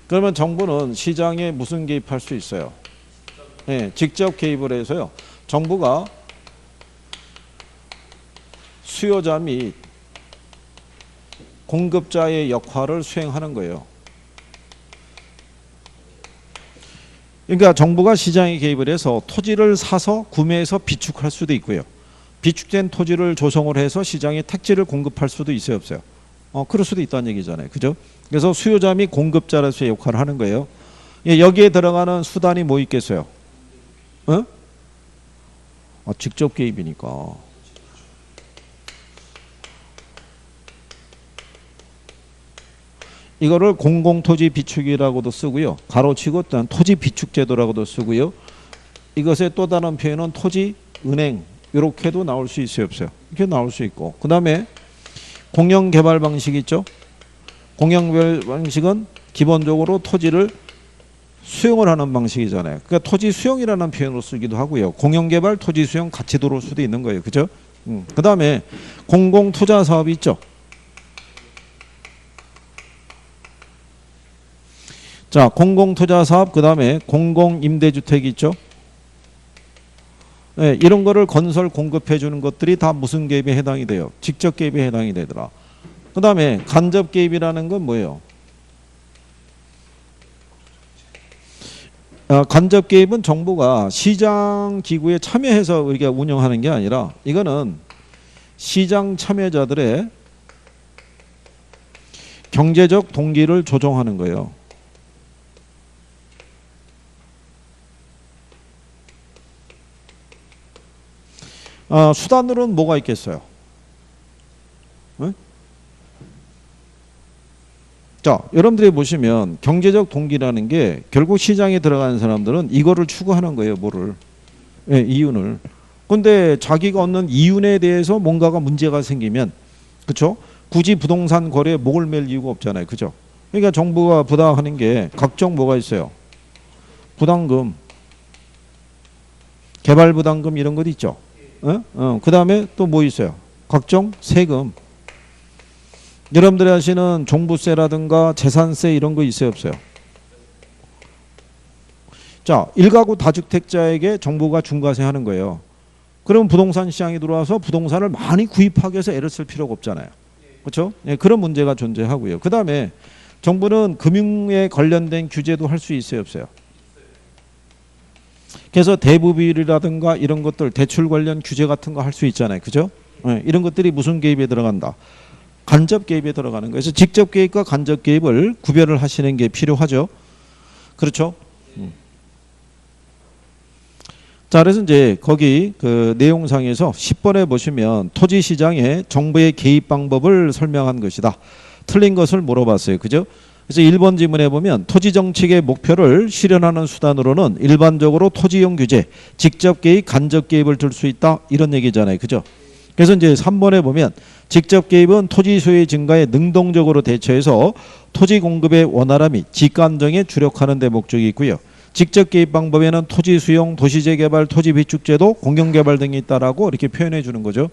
그러면 정부는 시장에 무슨 개입할 수 있어요? 네, 직접 개입을 해서요. 정부가 수요자 및 공급자의 역할을 수행하는 거예요. 그러니까 정부가 시장에 개입을 해서 토지를 사서 구매해서 비축할 수도 있고요. 비축된 토지를 조성을 해서 시장에 택지를 공급할 수도 있어요, 없어요? 그럴 수도 있다는 얘기잖아요. 그죠? 그래서 수요자 및 공급자로서의 역할을 하는 거예요. 여기에 들어가는 수단이 뭐 있겠어요? 직접 개입이니까. 이거를 공공토지 비축이라고도 쓰고요. 가로치고 또한 토지 비축제도라고도 쓰고요. 이것의 또 다른 표현은 토지은행 이렇게도 나올 수 있어요, 없어요? 이렇게 나올 수 있고. 그 다음에 공영개발 방식 있죠? 공영개발 방식은 기본적으로 토지를 수용을 하는 방식이잖아요. 그러니까 토지 수용이라는 표현으로 쓰기도 하고요. 공영개발, 토지 수용 같이 들어올 수도 있는 거예요. 그죠? 그 다음에 공공투자 사업이 있죠? 자, 공공투자사업, 그 다음에 공공임대주택이 있죠. 네, 이런 거를 건설 공급해 주는 것들이 다 무슨 개입에 해당이 돼요? 직접 개입에 해당이 되더라. 그 다음에 간접 개입이라는 건 뭐예요? 간접 개입은 정부가 시장 기구에 참여해서 우리가 운영하는 게 아니라 이거는 시장 참여자들의 경제적 동기를 조정하는 거예요. 수단으로는 뭐가 있겠어요? 네? 자, 여러분들이 보시면 경제적 동기라는 게 결국 시장에 들어가는 사람들은 이거를 추구하는 거예요. 뭐를? 네, 이윤을. 근데 자기가 얻는 이윤에 대해서 뭔가가 문제가 생기면, 그렇죠? 굳이 부동산 거래에 목을 맬 이유가 없잖아요. 그죠? 그러니까 정부가 부담하는 게 각종 뭐가 있어요? 부담금, 개발 부담금 이런 것 있죠. 그 다음에 또 뭐 있어요? 각종 세금. 여러분들이 하시는 종부세라든가 재산세 이런 거 있어요, 없어요? 자, 1가구 다주택자에게 정부가 중과세 하는 거예요. 그러면 부동산 시장이 들어와서 부동산을 많이 구입하기 위해서 애를 쓸 필요가 없잖아요. 그렇죠? 예, 그런 문제가 존재하고요. 그 다음에 정부는 금융에 관련된 규제도 할 수 있어요, 없어요? 그래서 대부비율이라든가 이런 것들 대출 관련 규제 같은 거 할 수 있잖아요. 그죠? 예, 이런 것들이 무슨 개입에 들어간다? 간접 개입에 들어가는 거예요. 그래서 직접 개입과 간접 개입을 구별을 하시는 게 필요하죠. 그렇죠? 자, 그래서 이제 거기 그 내용상에서 10번에 보시면 토지 시장에 정부의 개입 방법을 설명한 것이다. 틀린 것을 물어봤어요. 그죠? 그래서 1번 지문에 보면 토지 정책의 목표를 실현하는 수단으로는 일반적으로 토지용 규제, 직접 개입, 간접 개입을 들 수 있다. 이런 얘기잖아요. 그죠? 그래서 이제 3번에 보면 직접 개입은 토지 소유의 증가에 능동적으로 대처해서 토지 공급의 원활함 및 지가 안정에 주력하는 데 목적이 있고요. 직접 개입 방법에는 토지 수용, 도시재개발, 토지 비축제도, 공영개발 등이 있다라고 이렇게 표현해 주는 거죠.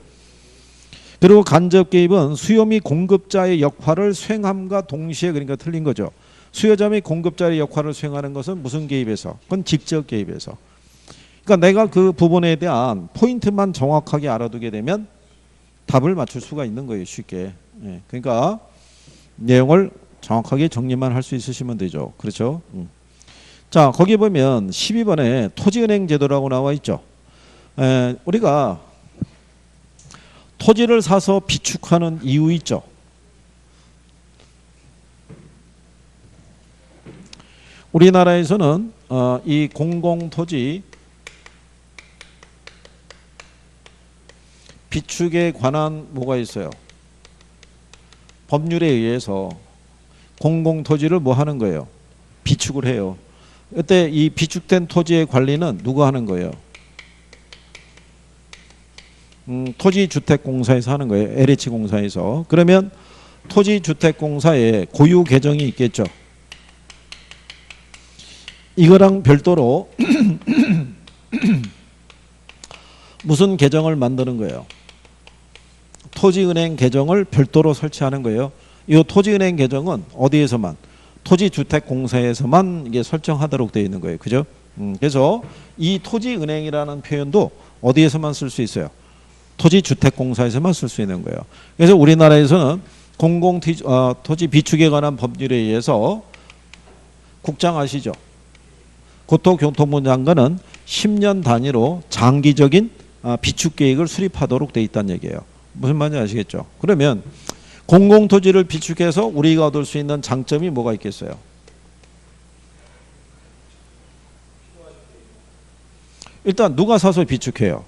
그리고 간접 개입은 수요 및 공급자의 역할을 수행함과 동시에, 그러니까 틀린 거죠. 수요자 및 공급자의 역할을 수행하는 것은 무슨 개입에서? 그건 직접 개입에서. 그러니까 내가 그 부분에 대한 포인트만 정확하게 알아두게 되면 답을 맞출 수가 있는 거예요. 쉽게. 예, 그러니까 내용을 정확하게 정리만 할 수 있으시면 되죠. 그렇죠? 자, 거기 보면 12번에 토지은행 제도라고 나와 있죠. 우리가 토지를 사서 비축하는 이유 있죠. 우리나라에서는 이 공공토지 비축에 관한 뭐가 있어요? 법률에 의해서 공공토지를 뭐 하는 거예요? 비축을 해요. 그때 이 비축된 토지의 관리는 누가 하는 거예요? 토지주택공사에서 하는 거예요. LH공사에서. 그러면 토지주택공사에 고유 계정이 있겠죠. 이거랑 별도로 무슨 계정을 만드는 거예요? 토지은행 계정을 별도로 설치하는 거예요. 이 토지은행 계정은 어디에서만? 토지주택공사에서만 이게 설정하도록 되어 있는 거예요. 그죠? 그래서 이 토지은행이라는 표현도 어디에서만 쓸 수 있어요? 토지주택공사에서만 쓸 수 있는 거예요. 그래서 우리나라에서는 공공토지 비축에 관한 법률에 의해서 국장 아시죠? 국토교통부 장관은 10년 단위로 장기적인 비축 계획을 수립하도록 되어 있다는 얘기예요. 무슨 말인지 아시겠죠? 그러면 공공토지를 비축해서 우리가 얻을 수 있는 장점이 뭐가 있겠어요? 일단 누가 사서 비축해요?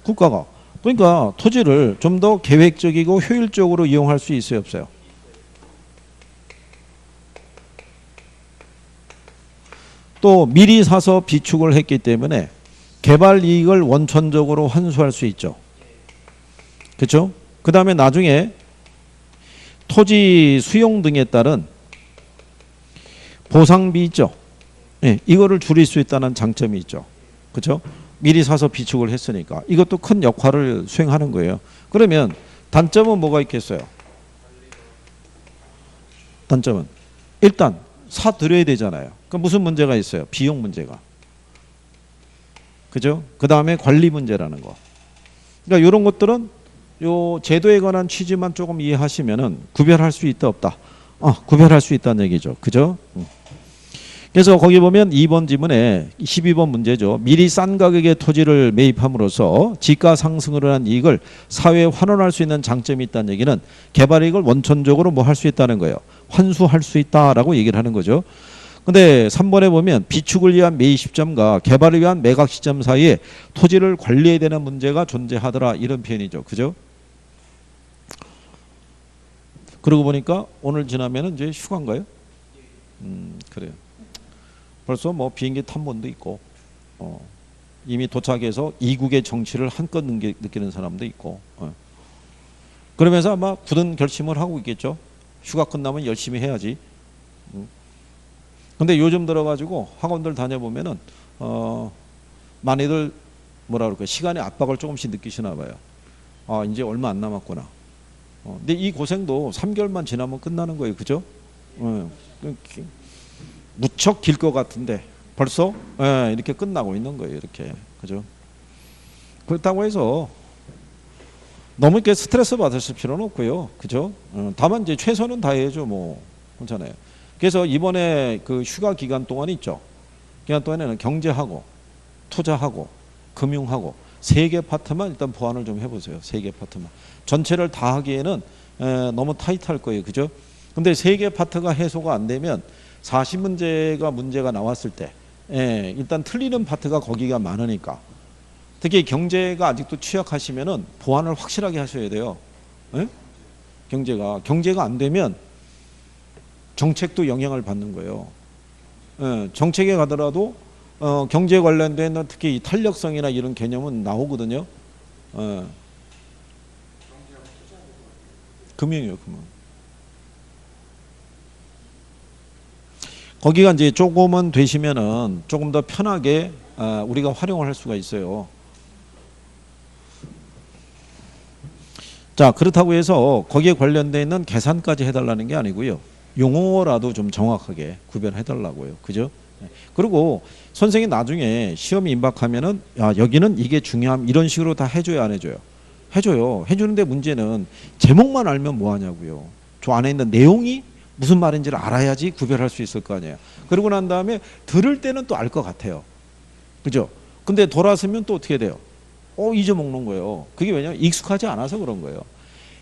국가가. 그러니까 토지를 좀 더 계획적이고 효율적으로 이용할 수 있어요, 없어요? 또 미리 사서 비축을 했기 때문에 개발 이익을 원천적으로 환수할 수 있죠. 그렇죠? 그 다음에 나중에 토지 수용 등에 따른 보상비 있죠. 네, 이거를 줄일 수 있다는 장점이 있죠. 그렇죠? 미리 사서 비축을 했으니까 이것도 큰 역할을 수행하는 거예요. 그러면 단점은 뭐가 있겠어요? 단점은 일단 사들여야 되잖아요. 그럼 무슨 문제가 있어요? 비용 문제가. 그죠? 그 다음에 관리 문제라는 거. 그러니까 이런 것들은 요 제도에 관한 취지만 조금 이해하시면은 구별할 수 있다 없다. 구별할 수 있다는 얘기죠. 그죠? 그래서 거기 보면 2번 지문에 12번 문제죠. 미리 싼 가격의 토지를 매입함으로써 지가 상승을 한 이익을 사회에 환원할 수 있는 장점이 있다는 얘기는 개발 이익을 원천적으로 뭐 할 수 있다는 거예요. 환수할 수 있다라고 얘기를 하는 거죠. 근데 3번에 보면 비축을 위한 매입 시점과 개발을 위한 매각 시점 사이에 토지를 관리해야 되는 문제가 존재하더라. 이런 표현이죠. 그죠? 그러고 보니까 오늘 지나면 이제 휴가인가요? 그래요. 벌써 뭐 비행기 탄 분도 있고 이미 도착해서 이국의 정치를 한껏 느끼는 사람도 있고 그러면서 아마 굳은 결심을 하고 있겠죠. 휴가 끝나면 열심히 해야지. 근데 요즘 들어가지고 학원들 다녀보면은 많이들 뭐라 그럴까 시간의 압박을 조금씩 느끼시나 봐요. 이제 얼마 안 남았구나. 근데 이 고생도 3개월만 지나면 끝나는 거예요. 그죠? 무척 길 것 같은데 벌써 이렇게 끝나고 있는 거예요. 이렇게. 그죠? 그렇다고 해서 너무 이렇게 스트레스 받으실 필요는 없고요. 그죠? 다만 이제 최선은 다해야죠. 뭐. 괜찮아요. 그래서 이번에 그 휴가 기간 동안 있죠. 기간 동안에는 경제하고 투자하고 금융하고 세 개 파트만 일단 보완을 좀 해보세요. 세 개 파트만. 전체를 다 하기에는 너무 타이트할 거예요. 그죠? 근데 세 개 파트가 해소가 안 되면 40문제가 문제가 나왔을 때 일단 틀리는 파트가 거기가 많으니까 특히 경제가 아직도 취약하시면은 보완을 확실하게 하셔야 돼요. 예? 경제가 안 되면 정책도 영향을 받는 거예요. 예, 정책에 가더라도 경제 관련된 특히 이 탄력성이나 이런 개념은 나오거든요. 예. 금융이요, 금융. 거기가 이제 조금은 되시면은 조금 더 편하게 우리가 활용을 할 수가 있어요. 자, 그렇다고 해서 거기에 관련되어 있는 계산까지 해달라는 게 아니고요. 용어라도 좀 정확하게 구별해달라고요. 그죠? 그리고 선생이 나중에 시험이 임박하면은 여기는 이게 중요함 이런 식으로 다 해줘요, 안 해줘요? 해줘요. 해주는데 문제는 제목만 알면 뭐하냐고요. 저 안에 있는 내용이 무슨 말인지를 알아야지 구별할 수 있을 거 아니에요. 그러고 난 다음에 들을 때는 또 알 것 같아요. 그죠? 근데 돌아서면 또 어떻게 돼요? 잊어먹는 거예요. 그게 왜냐면 익숙하지 않아서 그런 거예요.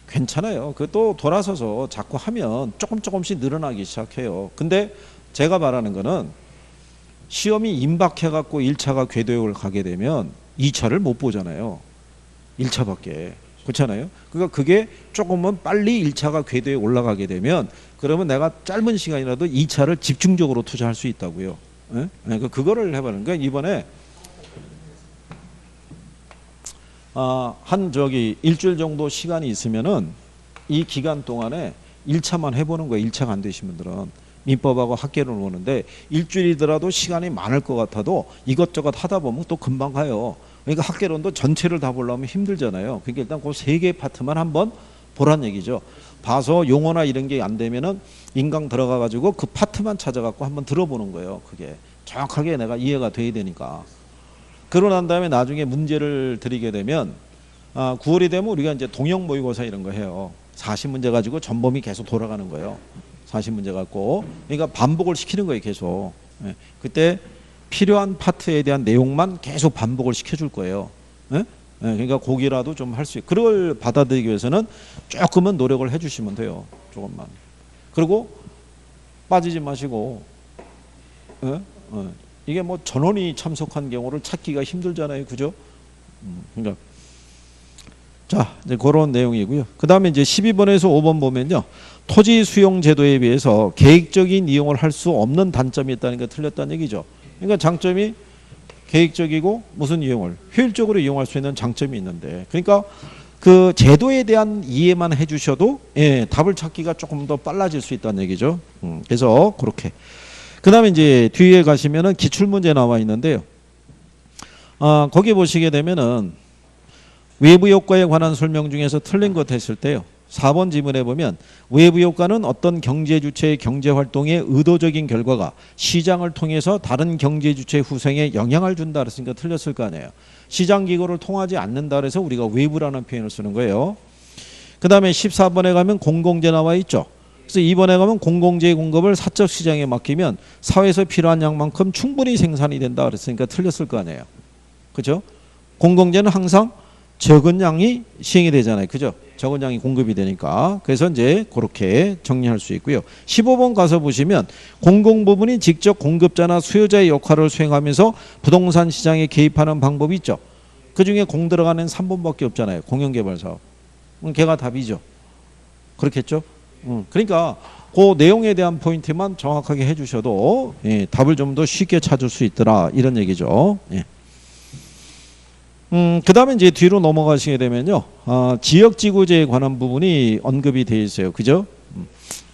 괜찮아요. 그 또 돌아서서 자꾸 하면 조금씩 늘어나기 시작해요. 근데 제가 말하는 거는 시험이 임박해갖고 1차가 궤도역을 가게 되면 2차를 못 보잖아요. 1차밖에. 그렇잖아요. 그러니까 그게 조금은 빨리 1차가 궤도에 올라가게 되면 그러면 내가 짧은 시간이라도 2차를 집중적으로 투자할 수 있다고요. 예? 그러니까 그거를 해보는 거예요. 이번에 한 일주일 정도 시간이 있으면은 이 기간 동안에 1차만 해보는 거예요. 1차가 안 되신 분들은 민법하고 학계론을 보는데 일주일이더라도 시간이 많을 것 같아도 이것저것 하다 보면 또 금방 가요. 그러니까 학계론도 전체를 다 보려면 힘들잖아요. 그러니까 일단 그 세 개 파트만 한번 보란 얘기죠. 봐서 용어나 이런 게 안 되면은 인강 들어가 가지고 그 파트만 찾아갖고 한번 들어보는 거예요. 그게 정확하게 내가 이해가 돼야 되니까. 그러고 난 다음에 나중에 문제를 드리게 되면 9월이 되면 우리가 이제 동형 모의고사 이런 거 해요. 40문제 가지고 전범위 계속 돌아가는 거예요. 40문제 갖고. 그러니까 반복을 시키는 거예요. 계속. 그때 필요한 파트에 대한 내용만 계속 반복을 시켜줄 거예요. 그러니까 거기라도 좀 할 수 있고 그걸 받아들이기 위해서는 조금은 노력을 해주시면 돼요. 조금만. 그리고 빠지지 마시고 이게 뭐 전원이 참석한 경우를 찾기가 힘들잖아요. 그죠? 그러니까 자, 이제 그런 내용이고요. 그 다음에 이제 12번에서 5번 보면요. 토지 수용 제도에 비해서 계획적인 이용을 할 수 없는 단점이 있다는 게 틀렸다는 얘기죠. 그러니까 장점이 계획적이고 무슨 이용을 효율적으로 이용할 수 있는 장점이 있는데 그러니까 그 제도에 대한 이해만 해주셔도 답을 찾기가 조금 더 빨라질 수 있다는 얘기죠. 그래서 그렇게 그 다음에 이제 뒤에 가시면은 기출문제 나와 있는데요. 거기 보시게 되면은 외부 효과에 관한 설명 중에서 틀린 것 했을 때요. 4번 지문에 보면 외부 효과는 어떤 경제 주체의 경제 활동의 의도적인 결과가 시장을 통해서 다른 경제 주체 후생에 영향을 준다 그랬으니까 틀렸을 거 아니에요. 시장 기구를 통하지 않는다 그래서 우리가 외부라는 표현을 쓰는 거예요. 그 다음에 14번에 가면 공공재 나와 있죠. 그래서 2번에 가면 공공재의 공급을 사적 시장에 맡기면 사회에서 필요한 양만큼 충분히 생산이 된다 그랬으니까 틀렸을 거 아니에요. 그죠? 공공재는 항상 적은 양이 시행이 되잖아요. 그죠? 적은 양이 공급이 되니까. 그래서 이제 그렇게 정리할 수 있고요. 15번 가서 보시면 공공부문이 직접 공급자나 수요자의 역할을 수행하면서 부동산 시장에 개입하는 방법이 있죠. 그중에 공 들어가는 3번밖에 없잖아요. 공영개발사업. 걔가 답이죠. 그렇겠죠? 그러니까 그 내용에 대한 포인트만 정확하게 해주셔도 답을 좀 더 쉽게 찾을 수 있더라 이런 얘기죠. 그 다음에 이제 뒤로 넘어가시게 되면요. 지역지구제에 관한 부분이 언급이 되어 있어요. 그죠?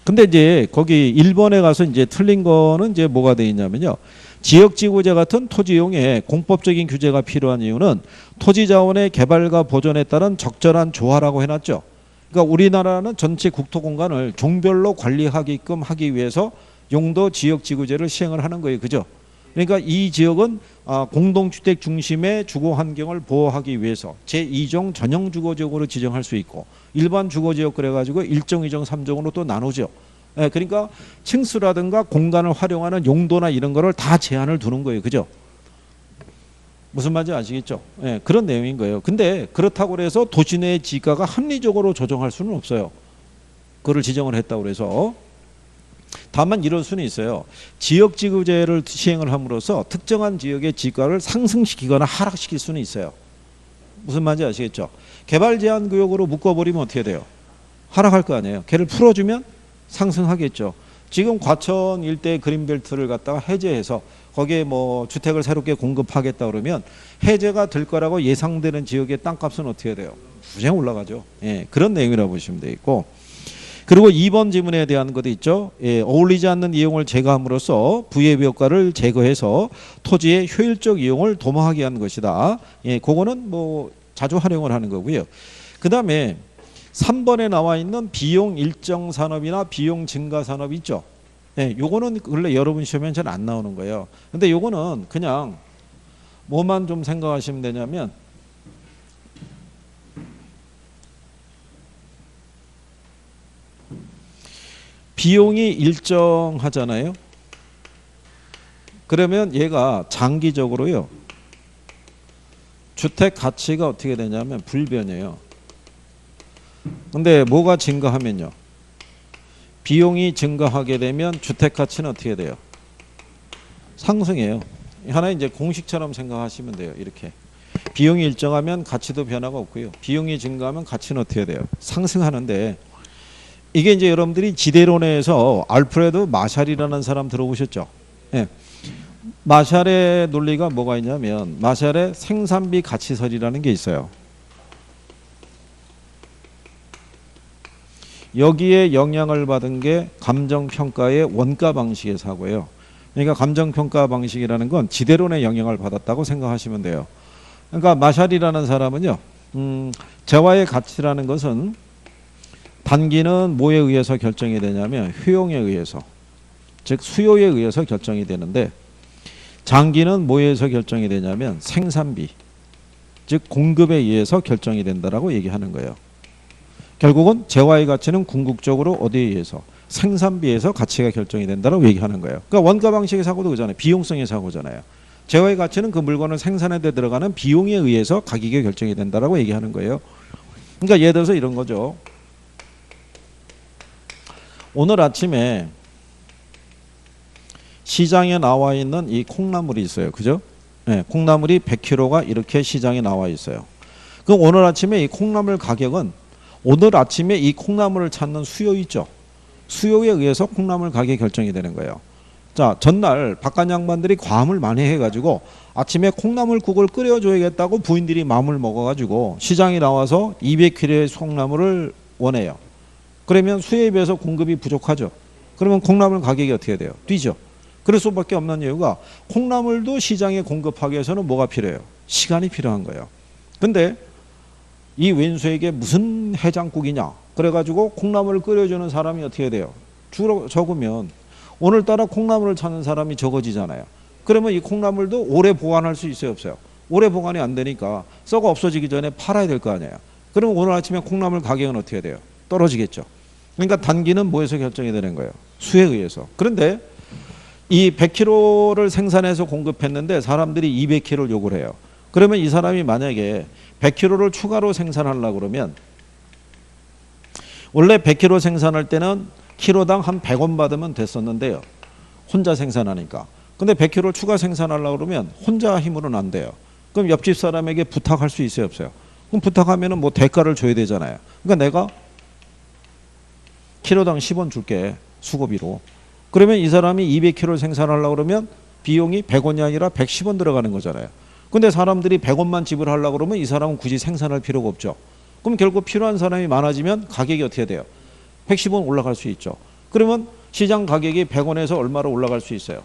근데 이제 거기 1번에 가서 이제 틀린 거는 이제 뭐가 되어 있냐면요. 지역지구제 같은 토지용에 공법적인 규제가 필요한 이유는 토지자원의 개발과 보존에 따른 적절한 조화라고 해놨죠. 그러니까 우리나라는 전체 국토 공간을 종별로 관리하게끔 하기 위해서 용도 지역지구제를 시행을 하는 거예요. 그죠? 그러니까 이 지역은 공동주택 중심의 주거 환경을 보호하기 위해서 제2종 전용 주거지역으로 지정할 수 있고 일반 주거지역 그래가지고 1종, 2종, 3종으로 또 나누죠. 예, 그러니까 층수라든가 공간을 활용하는 용도나 이런 거를 다 제한을 두는 거예요. 그죠? 무슨 말인지 아시겠죠? 예, 그런 내용인 거예요. 근데 그렇다고 해서 도시 내 지가가 합리적으로 조정할 수는 없어요. 그걸 지정을 했다고 해서. 다만 이럴 수는 있어요. 지역지구제를 시행을 함으로써 특정한 지역의 지가를 상승시키거나 하락시킬 수는 있어요. 무슨 말인지 아시겠죠? 개발 제한 구역으로 묶어버리면 어떻게 돼요? 하락할 거 아니에요. 걔를 풀어주면 상승하겠죠. 지금 과천 일대 그린벨트를 갖다가 해제해서 거기에 뭐 주택을 새롭게 공급하겠다 그러면 해제가 될 거라고 예상되는 지역의 땅값은 어떻게 돼요? 무지하게 올라가죠. 예, 그런 내용이라고 보시면 되겠고. 그리고 2번 지문에 대한 것도 있죠. 예, 어울리지 않는 이용을 제거함으로써 부예비 효과를 제거해서 토지의 효율적 이용을 도모하게 하는 것이다. 예, 그거는 뭐 자주 활용을 하는 거고요. 그 다음에 3번에 나와 있는 비용 일정 산업이나 비용 증가 산업 있죠. 예, 요거는 원래 여러분 시험에 잘 안 나오는 거예요. 근데 요거는 그냥 뭐만 좀 생각하시면 되냐면 비용이 일정하잖아요. 그러면 얘가 장기적으로요. 주택 가치가 어떻게 되냐면 불변이에요. 근데 뭐가 증가하면요. 비용이 증가하게 되면 주택 가치는 어떻게 돼요? 상승해요. 하나의 이제 공식처럼 생각하시면 돼요. 이렇게. 비용이 일정하면 가치도 변화가 없고요. 비용이 증가하면 가치는 어떻게 돼요? 상승하는데 이게 이제 여러분들이 지대론에서 알프레드 마샬이라는 사람 들어보셨죠? 예. 마샬의 논리가 뭐가 있냐면 마샬의 생산비 가치설이라는 게 있어요. 여기에 영향을 받은 게 감정평가의 원가 방식의 사고예요. 그러니까 감정평가 방식이라는 건 지대론의 영향을 받았다고 생각하시면 돼요. 그러니까 마샬이라는 사람은요. 재화의 가치라는 것은 단기는 뭐에 의해서 결정이 되냐면 효용에 의해서, 즉 수요에 의해서 결정이 되는데 장기는 뭐에 의해서 결정이 되냐면 생산비, 즉 공급에 의해서 결정이 된다라고 얘기하는 거예요. 결국은 재화의 가치는 궁극적으로 어디에 의해서? 생산비에서 가치가 결정이 된다라고 얘기하는 거예요. 그러니까 원가 방식의 사고도 그잖아요. 비용성의 사고잖아요. 재화의 가치는 그 물건을 생산에 데 들어가는 비용에 의해서 가격이 결정이 된다라고 얘기하는 거예요. 그러니까 예를 들어서 이런 거죠. 오늘 아침에 시장에 나와 있는 이 콩나물이 있어요. 그죠? 네, 콩나물이 100kg가 이렇게 시장에 나와 있어요. 그럼 오늘 아침에 이 콩나물 가격은 오늘 아침에 이 콩나물을 찾는 수요 있죠. 수요에 의해서 콩나물 가격이 결정이 되는 거예요. 자, 전날 바깥 양반들이 과음을 많이 해가지고 아침에 콩나물국을 끓여줘야겠다고 부인들이 마음을 먹어가지고 시장에 나와서 200kg의 콩나물을 원해요. 그러면 수요에 비해서 공급이 부족하죠. 그러면 콩나물 가격이 어떻게 돼요? 뛰죠. 그럴 수밖에 없는 이유가 콩나물도 시장에 공급하기 위해서는 뭐가 필요해요? 시간이 필요한 거예요. 근데 이 왼수에게 무슨 해장국이냐? 그래가지고 콩나물을 끓여주는 사람이 어떻게 돼요? 적으면 오늘따라 콩나물을 찾는 사람이 적어지잖아요. 그러면 이 콩나물도 오래 보관할 수 있어요? 없어요? 오래 보관이 안 되니까 썩어 없어지기 전에 팔아야 될 거 아니에요. 그러면 오늘 아침에 콩나물 가격은 어떻게 돼요? 떨어지겠죠. 그러니까 단기는 뭐에서 결정이 되는 거예요? 수에 의해서. 그런데 이 100kg를 생산해서 공급했는데 사람들이 200kg를 요구를 해요. 그러면 이 사람이 만약에 100kg를 추가로 생산하려고 그러면 원래 100kg 생산할 때는 키로당 한 100원 받으면 됐었는데요. 혼자 생산하니까. 근데 100kg 추가 생산하려고 그러면 혼자 힘으로는 안 돼요. 그럼 옆집 사람에게 부탁할 수 있어요? 없어요? 그럼 부탁하면은 뭐 대가를 줘야 되잖아요. 그러니까 내가 키로당 10원 줄게, 수고비로. 그러면 이 사람이 200kg 생산하려고 그러면 비용이 100원이 아니라 110원 들어가는 거잖아요. 근데 사람들이 100원만 지불하려고 그러면 이 사람은 굳이 생산할 필요가 없죠. 그럼 결국 필요한 사람이 많아지면 가격이 어떻게 돼요? 110원 올라갈 수 있죠. 그러면 시장 가격이 100원에서 얼마로 올라갈 수 있어요?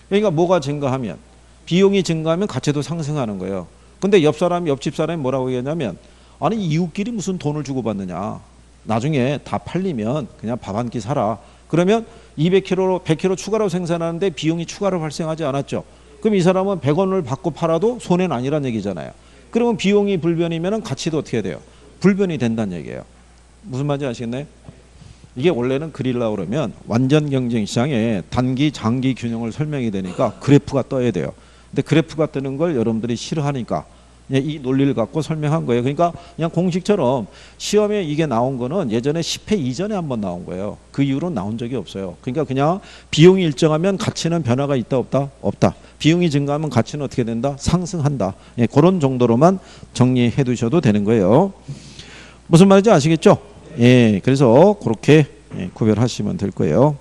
그러니까 뭐가 증가하면, 비용이 증가하면 가치도 상승하는 거예요. 근데 옆집 사람이 뭐라고 얘기하냐면, 아니 이웃끼리 무슨 돈을 주고받느냐. 나중에 다 팔리면 그냥 밥 한 끼 사라. 그러면 200kg, 100kg 추가로 생산하는데 비용이 추가로 발생하지 않았죠. 그럼 이 사람은 100원을 받고 팔아도 손해는 아니란 얘기잖아요. 그러면 비용이 불변이면 가치도 어떻게 돼요? 불변이 된다는 얘기예요. 무슨 말인지 아시겠나요? 이게 원래는 그리려고 그러면 완전 경쟁 시장에 단기, 장기 균형을 설명이 되니까 그래프가 떠야 돼요. 근데 그래프가 뜨는 걸 여러분들이 싫어하니까 이 논리를 갖고 설명한 거예요. 그러니까 그냥 공식처럼 시험에 이게 나온 거는 예전에 10회 이전에 한번 나온 거예요. 그 이후로 나온 적이 없어요. 그러니까 그냥 비용이 일정하면 가치는 변화가 있다 없다? 없다. 비용이 증가하면 가치는 어떻게 된다? 상승한다. 그런 정도로만 정리해 두셔도 되는 거예요. 무슨 말인지 아시겠죠? 예, 그래서 그렇게 구별하시면 될 거예요.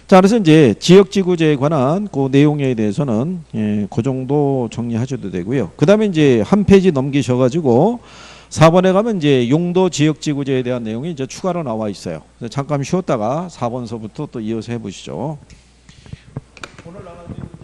자, 그래서 이제 지역지구제에 관한 그 내용에 대해서는 그 정도 정리하셔도 되고요. 그 다음에 이제 한 페이지 넘기셔가지고 4번에 가면 이제 용도 지역지구제에 대한 내용이 이제 추가로 나와 있어요. 잠깐 쉬었다가 4번서부터 또 이어서 해보시죠. 오늘 나가는